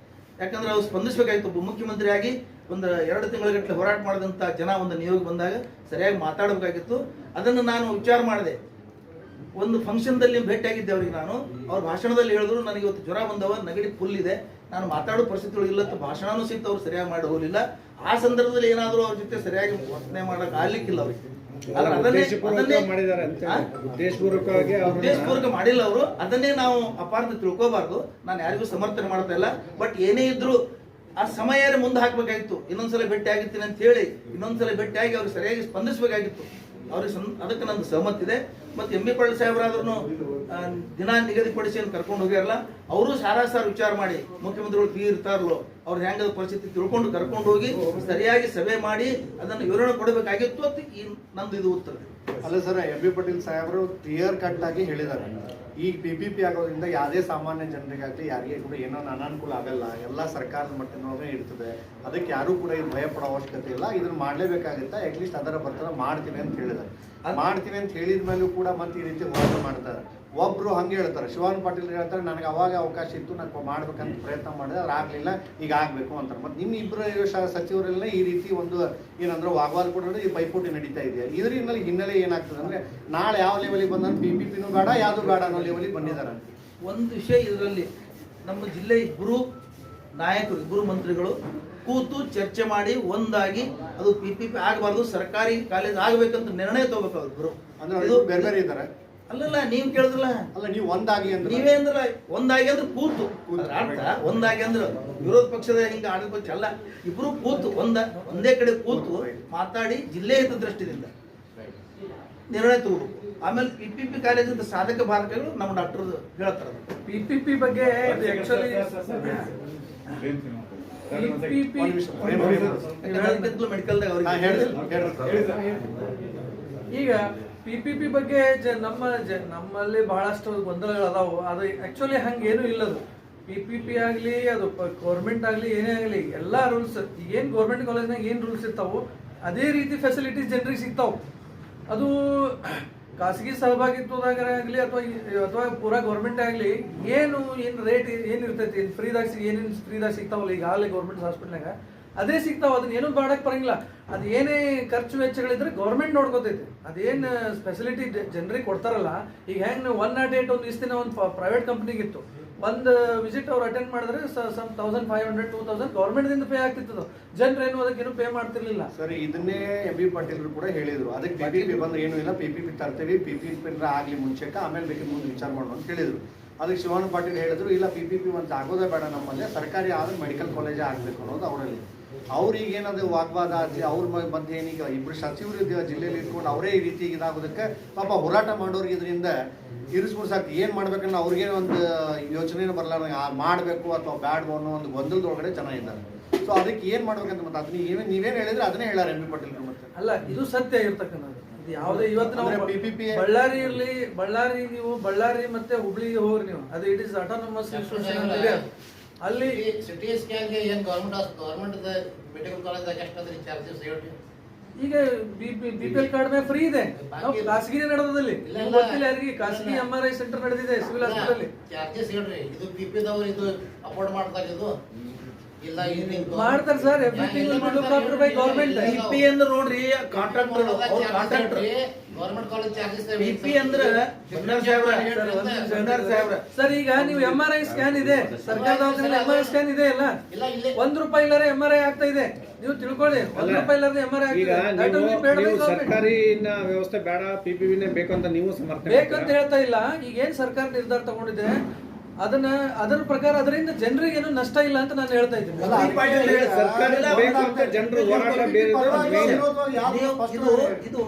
ಯಾಕಂದ್ರೆ ಅವ್ರು ಸ್ಪಂದಿಸಬೇಕಾಗಿತ್ತು. ಒಬ್ಬ ಮುಖ್ಯಮಂತ್ರಿ ಆಗಿ ಒಂದು 2 ತಿಂಗಳಗಟ್ಟಲೆ ಹೋರಾಟ ಮಾಡಿದಂಥ ಜನ ಒಂದು ನಿಯೋಗ ಬಂದಾಗ ಸರಿಯಾಗಿ ಮಾತಾಡಬೇಕಾಗಿತ್ತು. ಅದನ್ನು ನಾನು ವಿಚಾರ ಮಾಡಿದೆ. ಒಂದು ಫಂಕ್ಷನ್ದಲ್ಲಿ ಭೇಟಿಯಾಗಿದ್ದೆ ಅವ್ರಿಗೆ. ನಾನು ಅವ್ರ ಭಾಷಣದಲ್ಲಿ ಹೇಳಿದ್ರು, ನನಗೆ ಇವತ್ತು ಜ್ವರ ಬಂದವ, ನೆಗಡಿ ಫುಲ್ ಇದೆ, ನಾನು ಮಾತಾಡೋ ಪರಿಸ್ಥಿತಿಗಳು ಇಲ್ಲ, ಭಾಷಣನೂ ಸಿಕ್ತು, ಅವ್ರು ಸರಿಯಾಗಿ ಮಾಡಿ ಹೋಗಲಿಲ್ಲ. ಆ ಸಂದರ್ಭದಲ್ಲಿ ಏನಾದರೂ ಅವ್ರ ಜೊತೆ ಸರಿಯಾಗಿ ವರ್ತನೆ ಮಾಡಕ್ ಆಗ್ಲಿಕ್ಕಿಲ್ಲ ಅವ್ರಿಗೆ. ಉದ್ದೇಶಪೂರ್ವಕ ಮಾಡಿಲ್ಲ ಅವರು. ಅದನ್ನೇ ನಾವು ಅಪಾರ್ಥ ತಿಳ್ಕೋಬಾರ್ದು. ನಾನು ಯಾರಿಗೂ ಸಮರ್ಥನೆ ಮಾಡ್ತಾ ಇಲ್ಲ. ಬಟ್ ಏನೇ ಇದ್ರು ಆ ಸಮಯ ಮುಂದೆ ಹಾಕ್ಬೇಕಾಗಿತ್ತು. ಇನ್ನೊಂದ್ಸಲ ಭೇಟಿ ಆಗಿರ್ತೀನಿ ಅಂತ ಹೇಳಿ ಇನ್ನೊಂದ್ಸಲ ಭೇಟಿಯಾಗಿ ಅವ್ರಿಗೆ ಸರಿಯಾಗಿ ಸ್ಪಂದಿಸಬೇಕಾಗಿತ್ತು. ಅವ್ರಿಗೆ ಅದಕ್ಕೆ ನಂದು ಸಹಮತ ಇದೆ. ಮತ್ತೆ MB ಪಾಟೀಲ್ ಸಾಹೇಬರಾದ್ರೂ ದಿನ ನಿಗದಿಪಡಿಸಿ ಅಂತ ಕರ್ಕೊಂಡು ಹೋಗ್ಯಾರಲ್ಲ, ಅವರು ಸಾರಾಸಾರ ವಿಚಾರ ಮಾಡಿ ಮುಖ್ಯಮಂತ್ರಿಗಳು ಫ್ರೀ ಇರ್ತಾರಲ್ಲೋ, ಅವ್ರ ಹೆಂಗದ ಪರಿಸ್ಥಿತಿ ತಿಳ್ಕೊಂಡು ಕರ್ಕೊಂಡು ಹೋಗಿ ಸರಿಯಾಗಿ ಸಭೆ ಮಾಡಿ ಅದನ್ನು ವಿವರಣೆ ಕೊಡಬೇಕಾಗಿತ್ತು ಅಂತ ನಂದು ಇದು ಉತ್ತರ. ಅಲ್ಲ ಸರ್, MB ಪಾಟೀಲ್ ಸಾಹೇಬರು ಕ್ಲಿಯರ್ ಕಟ್ ಆಗಿ ಹೇಳಿದ್ದಾರೆ, ಈಗ PPP ಆಗೋದ್ರಿಂದ ಯಾವುದೇ ಸಾಮಾನ್ಯ ಜನರಿಗಾಗಲಿ ಯಾರಿಗೆ ಕೂಡ ಏನೋ ಅನಾನುಕೂಲ ಆಗಲ್ಲ, ಎಲ್ಲ ಸರ್ಕಾರದ ಮಟ್ಟದೊಳಗೆ ಇರ್ತದೆ, ಅದಕ್ಕೆ ಯಾರು ಕೂಡ ಇದು ಭಯ ಪಡೋ ಅವಶ್ಯಕತೆ ಇಲ್ಲ, ಇದನ್ನ ಮಾಡಲೇಬೇಕಾಗುತ್ತೆ, ಅಟ್ಲೀಸ್ಟ್ ಅದರ ಬರ್ತಾರ ಮಾಡ್ತೀನಿ ಅಂತ ಹೇಳಿದ್ದಾರೆ. ಮಾಡ್ತೀನಿ ಅಂತ ಹೇಳಿದ ಮೇಲೂ ಕೂಡ ಮತ್ತೆ ಈ ರೀತಿ ಹೋರಾಟ ಮಾಡ್ತಾರೆ. ಒಬ್ರು ಹಂಗೆ ಹೇಳ್ತಾರೆ, ಶಿವಾನಂದ ಪಾಟೀಲ್ ಹೇಳ್ತಾರೆ, ನನಗೆ ಅವಾಗ ಅವಕಾಶ ಇತ್ತು, ನಾನು ಮಾಡ್ಬೇಕಂತ ಪ್ರಯತ್ನ ಮಾಡಿದೆ, ಅದ್ರ ಆಗ್ಲಿಲ್ಲ, ಈಗ ಆಗ್ಬೇಕು ಅಂತಾರೆ. ಮತ್ತೆ ನಿಮ್ಮ ಇಬ್ಬರು ಸಚಿವರೆಲ್ಲ ಈ ರೀತಿ ಒಂದು ಏನಂದ್ರೆ ವಾಗ್ವಾದ ಕೂಡ ಈ ಪೈಪೋಟಿ ನಡೀತಾ ಇದೆ. ಇದ್ರ ಹಿನ್ನೆಲೆ ಏನಾಗ್ತದೆ ಅಂದ್ರೆ ನಾಳೆ ಯಾವ ಲೆವೆಲಿಗೆ ಬಂದ್ರೆ PPPನೂ ಬೇಡ, ಯಾವುದು ಬೇಡ ಅನ್ನೋ ಲೆವೆಲಿಗೆ ಬಂದಿದ್ದಾರೆ. ಒಂದು ವಿಷಯ ಇದರಲ್ಲಿ, ನಮ್ಮ ಜಿಲ್ಲೆ ಇಬ್ಬರು ನಾಯಕರು, ಇಬ್ಬರು ಮಂತ್ರಿಗಳು ಕೂತು ಚರ್ಚೆ ಮಾಡಿ ಒಂದಾಗಿ ಅದು PPP ಆಗಬಾರ್ದು, ಸರ್ಕಾರಿ ಕಾಲೇಜ್ ಆಗ್ಬೇಕಂತ ನಿರ್ಣಯ ತಗೋಬೇಕು ಅವ್ರಿಬ್ರು. ಅಂದ್ರೆ ಬೇರೆ ಬೇರೆ ಇದ್ದಾರೆ. ಅಲ್ಲಲ್ಲ, ನೀವು ಕೇಳಿದ್ರಲ್ಲ, ಅಲ್ಲ ನೀವು ಒಂದಾಗಿ ಅಂದ್ರೆ ನೀವೇ ಅಂದ್ರ ಒಂದಾಗಿ ಅಂದ್ರೆ ಕೂತು ಅರ್ಥ. ಒಂದಾಗಿ ಅಂದ್ರೆ ವಿರೋಧ ಪಕ್ಷದ ಹಿಂಗ ಆಡಳಿತ ಪಕ್ಷ ಅಲ್ಲ, ಇಬ್ರು ಕೂತು ಒಂದೇ ಕಡೆ ಕೂತು ಮಾತಾಡಿ ಜಿಲ್ಲೆ ಹಿತದೃಷ್ಟಿಯಿಂದ ನಿರ್ಣಯ ತಗೋಬೇಕು. ಆಮೇಲೆ PPP ಕಾಲೇಜಿಂದ ಸಾಧಕ ಬಾಧಕಗಳು ನಮ್ಮ ಡಾಕ್ಟರ್ ಹೇಳ್ತಾರೆ. PPP ಬಗ್ಗೆ ಮೆಡಿಕಲ್ದಾಗ ಈಗ PPP ಬಗ್ಗೆ ನಮ್ಮಲ್ಲಿ ಬಹಳಷ್ಟು ಗೊಂದಲಗಳು ಅದಾವು. ಅದು ಆಕ್ಚುಲಿ ಹಂಗೇನು ಇಲ್ಲದು. PPP ಆಗಲಿ, ಅದು ಗೌರ್ಮೆಂಟ್ ಆಗಲಿ, ಏನೇ ಆಗಲಿ, ಎಲ್ಲ ರೂಲ್ಸ್ ಏನು ಗೌರ್ಮೆಂಟ್ ಕಾಲೇಜ್ನಾಗ ಏನು ರೂಲ್ಸ್ ಇರ್ತಾವು ಅದೇ ರೀತಿ ಫೆಸಿಲಿಟೀಸ್ ಜನರಿಗೆ ಸಿಗ್ತಾವೆ. ಅದು ಖಾಸಗಿ ಸಹಭಾಗಿತ್ವದಾಗ ಆಗಲಿ ಅಥವಾ ಪೂರಾ ಗೌರ್ಮೆಂಟ್ ಆಗಲಿ, ಏನು ರೇಟ್ ಏನಿರ್ತೈತಿ, ಏನೇನು ಫ್ರೀದಾಗ ಸಿಗ್ತಾವಲ್ಲ ಈಗಾಗಲೇ ಗೌರ್ಮೆಂಟ್ ಹಾಸ್ಪಿಟ್ಲಾಗ ಅದೇ ಸಿಗ್ತಾವ. ಅದನ್ನ ಏನೂ ಮಾಡಕ್ ಬರಂಗಿಲ್ಲ. ಅದು ಏನೇ ಖರ್ಚು ವೆಚ್ಚಗಳಿದ್ರೆ ಗೌರ್ಮೆಂಟ್ ನೋಡ್ಕೋತೈತಿ. ಅದೇನು ಫೆಸಿಲಿಟಿ ಜನರಿಗೆ ಕೊಡ್ತಾರಲ್ಲ, ಈಗ ಹೆಂಗ್ 108 ಒಂದು ಇಷ್ಟು ದಿನ ಒಂದು ಪ್ರೈವೇಟ್ ಕಂಪ್ನಿಗಿತ್ತು, ಒಂದು ವಿಸಿಟ್ ಅವ್ರು ಅಟೆಂಡ್ ಮಾಡಿದ್ರೆ ಸಮ್ 1500 2000 ಗೌರ್ಮೆಂಟ್ದಿಂದ ಪೇ ಆಗ್ತಿತ್ತು. ಜನರೇನು ಅದಕ್ಕೇನು ಪೇ ಮಾಡ್ತಿರ್ಲಿಲ್ಲ. ಸರಿ, ಇದನ್ನೇ MB ಪಾಟೀಲ್ ಕೂಡ ಹೇಳಿದ್ರು, ಅದಕ್ಕೆ PPP ಬಂದ್ರೆ ಏನು ಇಲ್ಲ, PPP ತರ್ತೀವಿ, PPP ಆಗ್ಲಿ ಮುಂಚೆಕ, ಆಮೇಲೆ ಬೇಕಿದ್ರೆ ಮುಂದೆ ವಿಚಾರ ಮಾಡೋಣ ಅಂತ ಹೇಳಿದ್ರು. ಅದಕ್ಕೆ ಶಿವಾನಂದ ಪಾಟೀಲ್ ಹೇಳಿದ್ರು, ಇಲ್ಲ PPP ಒಂದು ಆಗೋದೇ ಬೇಡ, ನಮ್ಮಲ್ಲಿ ಸರ್ಕಾರಿ ಆದ್ರೆ ಮೆಡಿಕಲ್ ಕಾಲೇಜೇ ಆಗ್ಬೇಕು ಅನ್ನೋದು ಅವರಲ್ಲಿ. ಅವ್ರಿಗೆ ಏನದು ವಾಗ್ವಾದ ಆಗಿ ಅವ್ರ ಮಧ್ಯೆ ಏನೀಗ ಇಬ್ರು ಸಚಿವರು ಜಿಲ್ಲೆಯಲ್ಲಿ ಇಟ್ಕೊಂಡು ಅವರೇ ಈ ರೀತಿ ಇದಾಗೋದಕ್ಕೆ ಪಾಪ ಹೋರಾಟ ಮಾಡೋರಿಗೆ ಇದರಿಂದ ಇರಿಸ್ಬಿಡ್ಸಾಕ್ತಿ. ಏನು ಮಾಡ್ಬೇಕನ್ನ ಅವ್ರಿಗೆ ಒಂದು ಯೋಚನೆನೂ ಬರಲ್ಲ, ಮಾಡಬೇಕು ಅಥವಾ ಬ್ಯಾಡ್ಬೋ ಅನ್ನೋ ಒಂದು ಗೊಂದಲದೊಳಗಡೆ ಜನ ಇದ್ದಾರೆ. ಸೊ ಅದಕ್ಕೆ ಏನು ಮಾಡ್ಬೇಕಂತ ಮತ್ತೆ ಅದನ್ನ ನೀವೇನು ಹೇಳಿದ್ರೆ ಅದನ್ನೇ ಹೇಳಾರೆ MB ಪಾಟೀಲ್ ಮತ್ತೆ ಅಲ್ಲ ಇದು ಸತ್ಯ ಇರ್ತಕ್ಕಂಥದ್ದು. ಇದು ಯಾವುದೇ ಇವತ್ತು ನಾವು ಅಂದ್ರೆ PPP ಬಳ್ಳಾರಿ ಮತ್ತೆ ಹುಬ್ಳಿಗೆ ಹೋಗ್ರಿ ನೀವು, ಅದು ಇಟ್ ಇಸ್ ಆಟೋನಮಸ್ ಇನ್ಸ್ಟಿಟ್ಯೂಷನ್ ಅಂತ ಇದೆ ಅದು. ಅಲ್ಲಿ ಸಿಟಿ ಸ್ಕ್ಯಾನ್ಗೆ ಏನು ಗೌರ್ಮೆಂಟ್ ಮೆಡಿಕಲ್ ಕಾಲೇಜ್ ಎಷ್ಟಾದ್ರಿ ಚಾರ್ಜಸ್ ಹೇಳ್ರಿ. ಈಗ BPL ಕಾರ್ಡ್ ಮೇಲೆ ಫ್ರೀ ಇದೆ, ನಾವು ಖಾಸಗಿನೇ ನಡೆದಲ್ಲಿ ಗೊತ್ತಿಲ್ಲ ಯಾರಿಗೆ, ಖಾಸಗಿ MRI ಸೆಂಟರ್ ನಡೆದಿದೆ ಸಿವಿಲ್ ಹಾಸ್ಪಿಟಲ್ ಅಲ್ಲಿ. ಚಾರ್ಜಸ್ ಹೇಳ್ರಿ, ಇದು PPದವ್ರು ಇದು ಅಫೋರ್ಡ್ ಮಾಡ್ತಾರೆ, ಇದು ಇಲ್ಲ ಮಾಡ್ತಾರೆ sir. Everything will be looked after by government. BP ಅಂದ್ರೆ ನೋಡ್ರಿ contractor government college charges BP ಅಂದ್ರೆ ಸಾಹೇಬ್ರ ಸರ್ ಈಗ ನೀವು MRI ಸ್ಕ್ಯಾನ್ ಇದೆ, ಸರ್ಕಾರದ ದವಾಖಾನೆಯಲ್ಲಿ MRI ಸ್ಕ್ಯಾನ್ ಇದೆ ಅಲ್ಲ, ಇಲ್ಲ ಇಲ್ಲೇ ₹1 ಇಲ್ಲರೆ MRI ಆಗ್ತಾ ಇದೆ. ನೀವು ತಿಳ್ಕೊಳ್ಳಿ, ₹1 ಇಲ್ಲರೆ MRI ಈಗ ಆಗ್ತಾ ಇದೆ. ನೀವು ಸರ್ಕಾರಿನ ವ್ಯವಸ್ಥೆ ಬೇಡ, PPPನೇ ಬೇಕು ಅಂತ ನೀವು ಸಮರ್ಥನೆ ಬೇಕಂತ ಹೇಳ್ತಾ ಇಲ್ಲ. ಈಗ ಏನ್ ಸರ್ಕಾರ ನಿರ್ಧಾರ ತಗೊಂಡಿದೆ ಅದರ ಪ್ರಕಾರ ಅದರಿಂದ ಜನರಿಗೆ ಏನು ನಷ್ಟ ಇಲ್ಲ ಅಂತ ನಾನು ಹೇಳ್ತಾ ಇದ್ದೀನಿ. ಸರ್ಕಾರ ಬೇಕು ಅಂತ ಜನರು ಹೋರಾಟ ಬೇರೆ ಇದು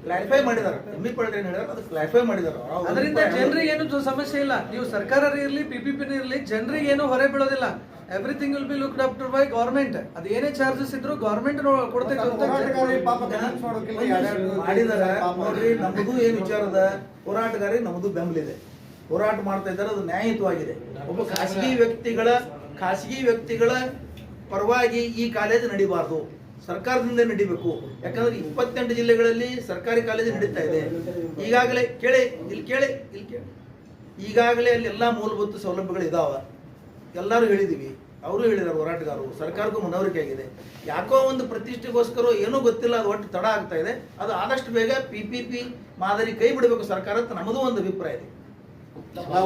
ಕ್ಲಾರಿಫೈ ಮಾಡಿದಾರೆ, ಎಮ್ಮಿ ಪಾಟೀಲ್ ಏನ್ ಹೇಳಿದಾರೆ ಅದು ಕ್ಲಾರಿಫೈ ಮಾಡಿದಾರೆ. ಅದರಿಂದ ಜನರಿಗೆ ಏನು ಸಮಸ್ಯೆ ಇಲ್ಲ. ನೀವು ಸರ್ಕಾರ ಇರಲಿ PPP ಇರಲಿ, ಜನರಿಗೆ ಏನು ಹೊರೆ ಬೀಳೋದಿಲ್ಲ. Everything will be looked up to by government. ಅದು ಏನೇ ಚಾರ್ಜಸ್ ಇದ್ರು ಗವರ್ನಮೆಂಟ್ ಕೊಡ್ತೈತೆ ಅಂತ ಮಾಡಿದಾರೆ. ನೋಡ್ರಿ, ನಮ್ಮದು ಏನ್ ವಿಚಾರದ ಹೋರಾಟಗಾರರಿಗೆ ನಮ್ಮದು ಬೆಂಬಲ ಇದೆ, ಹೋರಾಟ ಮಾಡ್ತಾ ಇದ್ದಾರೆ, ಅದು ನ್ಯಾಯಯುತವಾಗಿದೆ. ಒಬ್ಬ ಖಾಸಗಿ ವ್ಯಕ್ತಿಗಳ ಪರವಾಗಿ ಈ ಕಾಲೇಜ್ ನಡಿಬಾರ್ದು, ಸರ್ಕಾರದಿಂದ ನಡಿಬೇಕು. ಯಾಕಂದ್ರೆ 28 ಜಿಲ್ಲೆಗಳಲ್ಲಿ ಸರ್ಕಾರಿ ಕಾಲೇಜು ನಡೀತಾ ಇದೆ. ಈಗಾಗಲೇ ಕೇಳಿ ಈಗಾಗಲೇ ಅಲ್ಲಿ ಎಲ್ಲಾ ಮೂಲಭೂತ ಸೌಲಭ್ಯಗಳು ಇದಾವ, ಎಲ್ಲರೂ ಹೇಳಿದೀವಿ, ಅವರು ಹೇಳಿದಾರೆ, ಹೋರಾಟಗಾರರು, ಸರ್ಕಾರಕ್ಕೂ ಮನವರಿಕೆ ಆಗಿದೆ. ಯಾಕೋ ಒಂದು ಪ್ರತಿಷ್ಠೆಗೋಸ್ಕರ ಏನೂ ಗೊತ್ತಿಲ್ಲ, ಅದು ಒಟ್ಟು ತಡ ಆಗ್ತಾ ಇದೆ. ಅದು ಆದಷ್ಟು ಬೇಗ PPP ಮಾದರಿ ಕೈ ಬಿಡಬೇಕು ಸರ್ಕಾರ ಅಂತ ನಮ್ಮದು ಒಂದು ಅಭಿಪ್ರಾಯ ಇದೆ.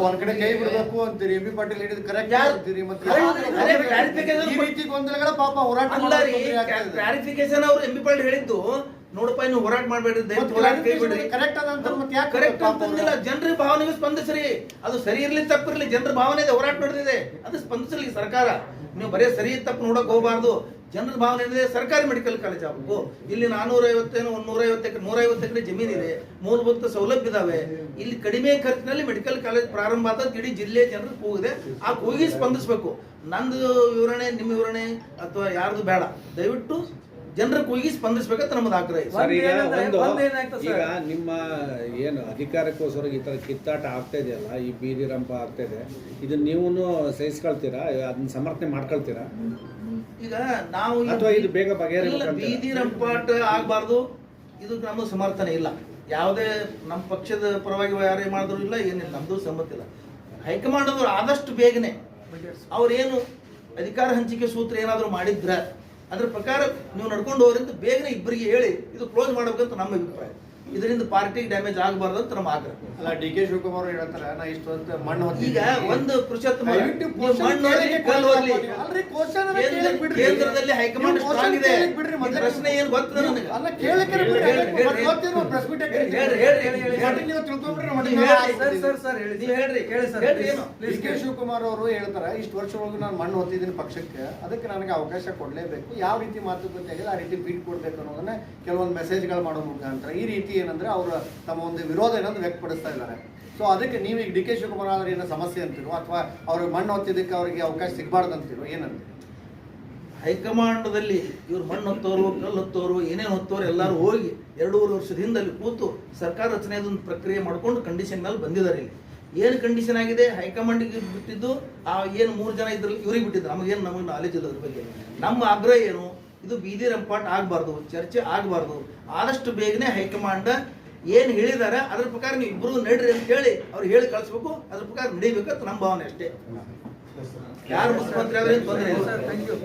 ಒಂದ್ ಕಡೆ ಕೈ ಬಿಡಬೇಕು ಅಂತೀರಿ, ಎಂ ಬಿ ಪಾಟೀಲ್ ಹೇಳಿದ್ ಕರೆಕ್ಟ್ ಅಂತೀರಿ, ಮತ್ತೆ ಈ ರೀತಿ ಗೊಂದಲಗಳ ಪಾಪ ಹೋರಾಟ ಕ್ಲಾರಿಫಿಕೇಶನ್ ಅವ್ರು ಎಂ ಬಿ ಪಾಟೀಲ್ ಹೇಳಿದ್ದು, ನೋಡಪ್ಪ ನೀವು ಹೋರಾಟ ಮಾಡಬೇಡ್ರಿ, ದಯವಿಟ್ಟು ಹೋರಾಟ ಕೈ ಬಿಡ್ರಿ. ಕರೆಕ್ಟ್ ಅದಂತ ಮತ್ತೆ ಯಾಕೆ ಕರೆಕ್ಟ್ ಅಂತಂದಿಲ್ಲ, ಜನರ ಭಾವನೆಗೆ ಸ್ಪಂದಿಸ್ರಿ. ಅದು ಸರಿ ಇರ್ಲಿ ತಪ್ಪಿರ್ಲಿ, ಜನರ ಭಾವನೆ ಇದೆ, ಹೋರಾಟ ನಡೆದಿದೆ, ಅದು ಸ್ಪಂದಿಸಲಿ ಸರ್ಕಾರ. ನೀವು ಬರೀ ಸರಿ ತಪ್ಪು ನೋಡಕ್ ಹೋಗಬಾರ್ದು. ಜನರ ಭಾವನೆ ಇದೆ, ಸರ್ಕಾರಿ ಮೆಡಿಕಲ್ ಕಾಲೇಜ್ ಆಗಬೇಕು. ಇಲ್ಲಿ 450 150 ಎಕರೆ 150 ಎಕರೆ ಜಮೀನಿದೆ, ಮೂಲಭೂತ ಸೌಲಭ್ಯ ಇದಾವೆ. ಇಲ್ಲಿ ಕಡಿಮೆ ಖರ್ಚಿನಲ್ಲಿ ಮೆಡಿಕಲ್ ಕಾಲೇಜ್ ಪ್ರಾರಂಭ ಆದ ಇಡೀ ಜಿಲ್ಲೆ ಜನರು ಕೂಗಿದೆ. ಆ ಕೂಗಿ ಸ್ಪಂದಿಸಬೇಕು. ನಂದು ವಿವರಣೆ, ನಿಮ್ಮ ವಿವರಣೆ ಅಥವಾ ಯಾರ್ದು ಬೇಡ, ದಯವಿಟ್ಟು ಜನರ ಕೂಗಿ ಸ್ಪಂದಿಸಬೇಕಂತ ನಮ್ಮದು ಆಗ್ರಹ ಇದೆ. ಸರ್, ಈಗ ನಿಮ್ಮ ಏನು ಅಧಿಕಾರಕ್ಕೋಸ್ಕರ ಈ ತರ ಕಿತ್ತಾಟ ಆಗ್ತಾ ಇದೆಯಲ್ಲ, ಈ ಬೀದಿ ರಂಪ ಆಗ್ತಾ ಇದೆ, ಇದನ್ನ ನೀವು ಸಹಿಸ್ಕೊಳ್ತೀರಾ, ಅದನ್ನ ಸಮರ್ಥನೆ ಮಾಡ್ಕೊಳ್ತೀರಾ? ಈಗ ನಾವು ಅಥವಾ ಇದು ಬೇಗ ಬಗೆಹರಿಬೇಕು? ಬೀದಿ ರಂಪಾಟ ಆಗ್ಬಾರ್ದು, ಇದು ನಮ್ಮ ಸಮರ್ಥನೆ ಇಲ್ಲ. ಯಾವುದೇ ನಮ್ಮ ಪಕ್ಷದ ಪರವಾಗಿ ಯಾರೇ ಮಾಡಿದ್ರು ಇಲ್ಲ, ಏನಿಲ್ಲ, ನಮ್ದು ಸಮ್ಮತಿ ಇಲ್ಲ. ಹೈಕಮಾಂಡ್ ಅವರು ಆದಷ್ಟು ಬೇಗನೆ ಅವ್ರೇನು ಅಧಿಕಾರ ಹಂಚಿಕೆ ಸೂತ್ರ ಏನಾದರೂ ಮಾಡಿದ್ರ ಅದ್ರ ಪ್ರಕಾರ ನೀವು ನಡ್ಕೊಂಡು ಹೋಗ್ರಿಂದ ಬೇಗನೆ ಇಬ್ಬರಿಗೆ ಹೇಳಿ ಇದು ಕ್ಲೋಸ್ ಮಾಡ್ಬೇಕಂತ ನಮ್ಮ ಅಭಿಪ್ರಾಯ. ಇದರಿಂದ ಪಾರ್ಟಿಗೆ ಡ್ಯಾಮೇಜ್ ಆಗಬಾರ್ದು ಅಂತ ನಮ್ಮ ಆಗ್ರಹ. ಅಲ್ಲ, DK ಶಿವಕುಮಾರ್ ಹೇಳ್ತಾರೆ, ನಾ ಇಷ್ಟು ಅಂತ ಮಣ್ಣು ಹೊತ್ತಿ ಈಗ ಒಂದು ಕೇಂದ್ರದಲ್ಲಿ ಹೈಕಮಾಂಡ್ ಸ್ಟ್ರಾಂಗ್ ಇದೆ. ಪ್ರಶ್ನೆ ಏನು ಗೊತ್ತದ ನನಗೆ? DK ಶಿವಕುಮಾರ್ ಅವರು ಹೇಳ್ತಾರೆ, ಇಷ್ಟು ವರ್ಷದೊಳಗೆ ನಾನು ಮಣ್ಣು ಹೊತ್ತಿದ್ದೀನಿ ಪಕ್ಷಕ್ಕೆ, ಅದಕ್ಕೆ ನನಗೆ ಅವಕಾಶ ಕೊಡಲೇಬೇಕು, ಯಾವ ರೀತಿ ಮಾತುಕತೆ ಆಗಿದೆ ಆ ರೀತಿ ಬೀಟ್ ಕೊಡ್ಬೇಕು ಅನ್ನೋದನ್ನ ಕೆಲವೊಂದು ಮೆಸೇಜ್ಗಳು ಮಾಡೋ ಮುಖಾಂತರ ಈ ರೀತಿ ಏನಂದ್ರೆ ಅವರು ತಮ್ಮ ಒಂದು ವಿರೋಧ ಏನಾದ್ರು ವ್ಯಕ್ತಪಡಿಸ್ತಾ ಇದ್ದಾರೆ. ಸೊ ಅದಕ್ಕೆ ನೀವೀಗ DK ಶಿವಕುಮಾರ್ ಆದ್ರೆ ಏನೋ ಸಮಸ್ಯೆ ಅಂತೀರೋ, ಅಥವಾ ಅವ್ರಿಗೆ ಮಣ್ಣು ಹೊತ್ತಿದ್ದಕ್ಕೆ ಅವರಿಗೆ ಅವಕಾಶ ಸಿಗಬಾರ್ದು ಅಂತೀರೋ, ಏನಂತೀರಿ? ಹೈಕಮಾಂಡದಲ್ಲಿ ಇವ್ರು ಮಣ್ಣು ಹೊತ್ತವರು, ಕಲ್ಲು ಹೊತ್ತವರು, ಏನೇನು ಹೊತ್ತವರು ಎಲ್ಲರೂ ಹೋಗಿ 2.5 ವರ್ಷದ ಹಿಂದೆ ಅಲ್ಲಿ ಕೂತು ಸರ್ಕಾರ ರಚನೆಯದೊಂದು ಪ್ರಕ್ರಿಯೆ ಮಾಡ್ಕೊಂಡು ಕಂಡೀಷನ್ ಮೇಲೆ ಬಂದಿದ್ದಾರೆ. ಇಲ್ಲಿ ಏನು ಕಂಡೀಷನ್ ಆಗಿದೆ, ಹೈಕಮಾಂಡಿಗೆ ಬಿಟ್ಟಿದ್ದು ಆ ಏನು 3 ಜನ ಇದ್ರಲ್ಲಿ ಇವ್ರಿಗೆ ಬಿಟ್ಟಿದ್ದು, ನಮಗೆ ನಾಲೆಜ್ ಇಲ್ಲ ಅದ್ರ ಬಗ್ಗೆ. ನಮ್ಮ ಆಗ್ರಹ ಏನು, ಇದು ಬೀದಿ ರಂಪಾಟ ಆಗಬಾರ್ದು, ಚರ್ಚೆ ಆಗಬಾರ್ದು. ಆದಷ್ಟು ಬೇಗನೆ ಹೈಕಮಾಂಡ್ ಏನು ಹೇಳಿದ್ದಾರೆ ಅದ್ರ ಪ್ರಕಾರ ನೀವು ಇಬ್ಬರು ನಡ್ರಿ ಅಂತ ಹೇಳಿ ಅವ್ರು ಹೇಳಿ ಕಳಿಸ್ಬೇಕು, ಅದ್ರ ಪ್ರಕಾರ ನಡೀಬೇಕು ಅಂತ ನಮ್ಮ ಭಾವನೆ ಅಷ್ಟೇ. ಯಾರು ಮುಖ್ಯಮಂತ್ರಿ ಆದ್ರೆ ತೊಂದರೆ ಇಲ್ಲ. Thank you.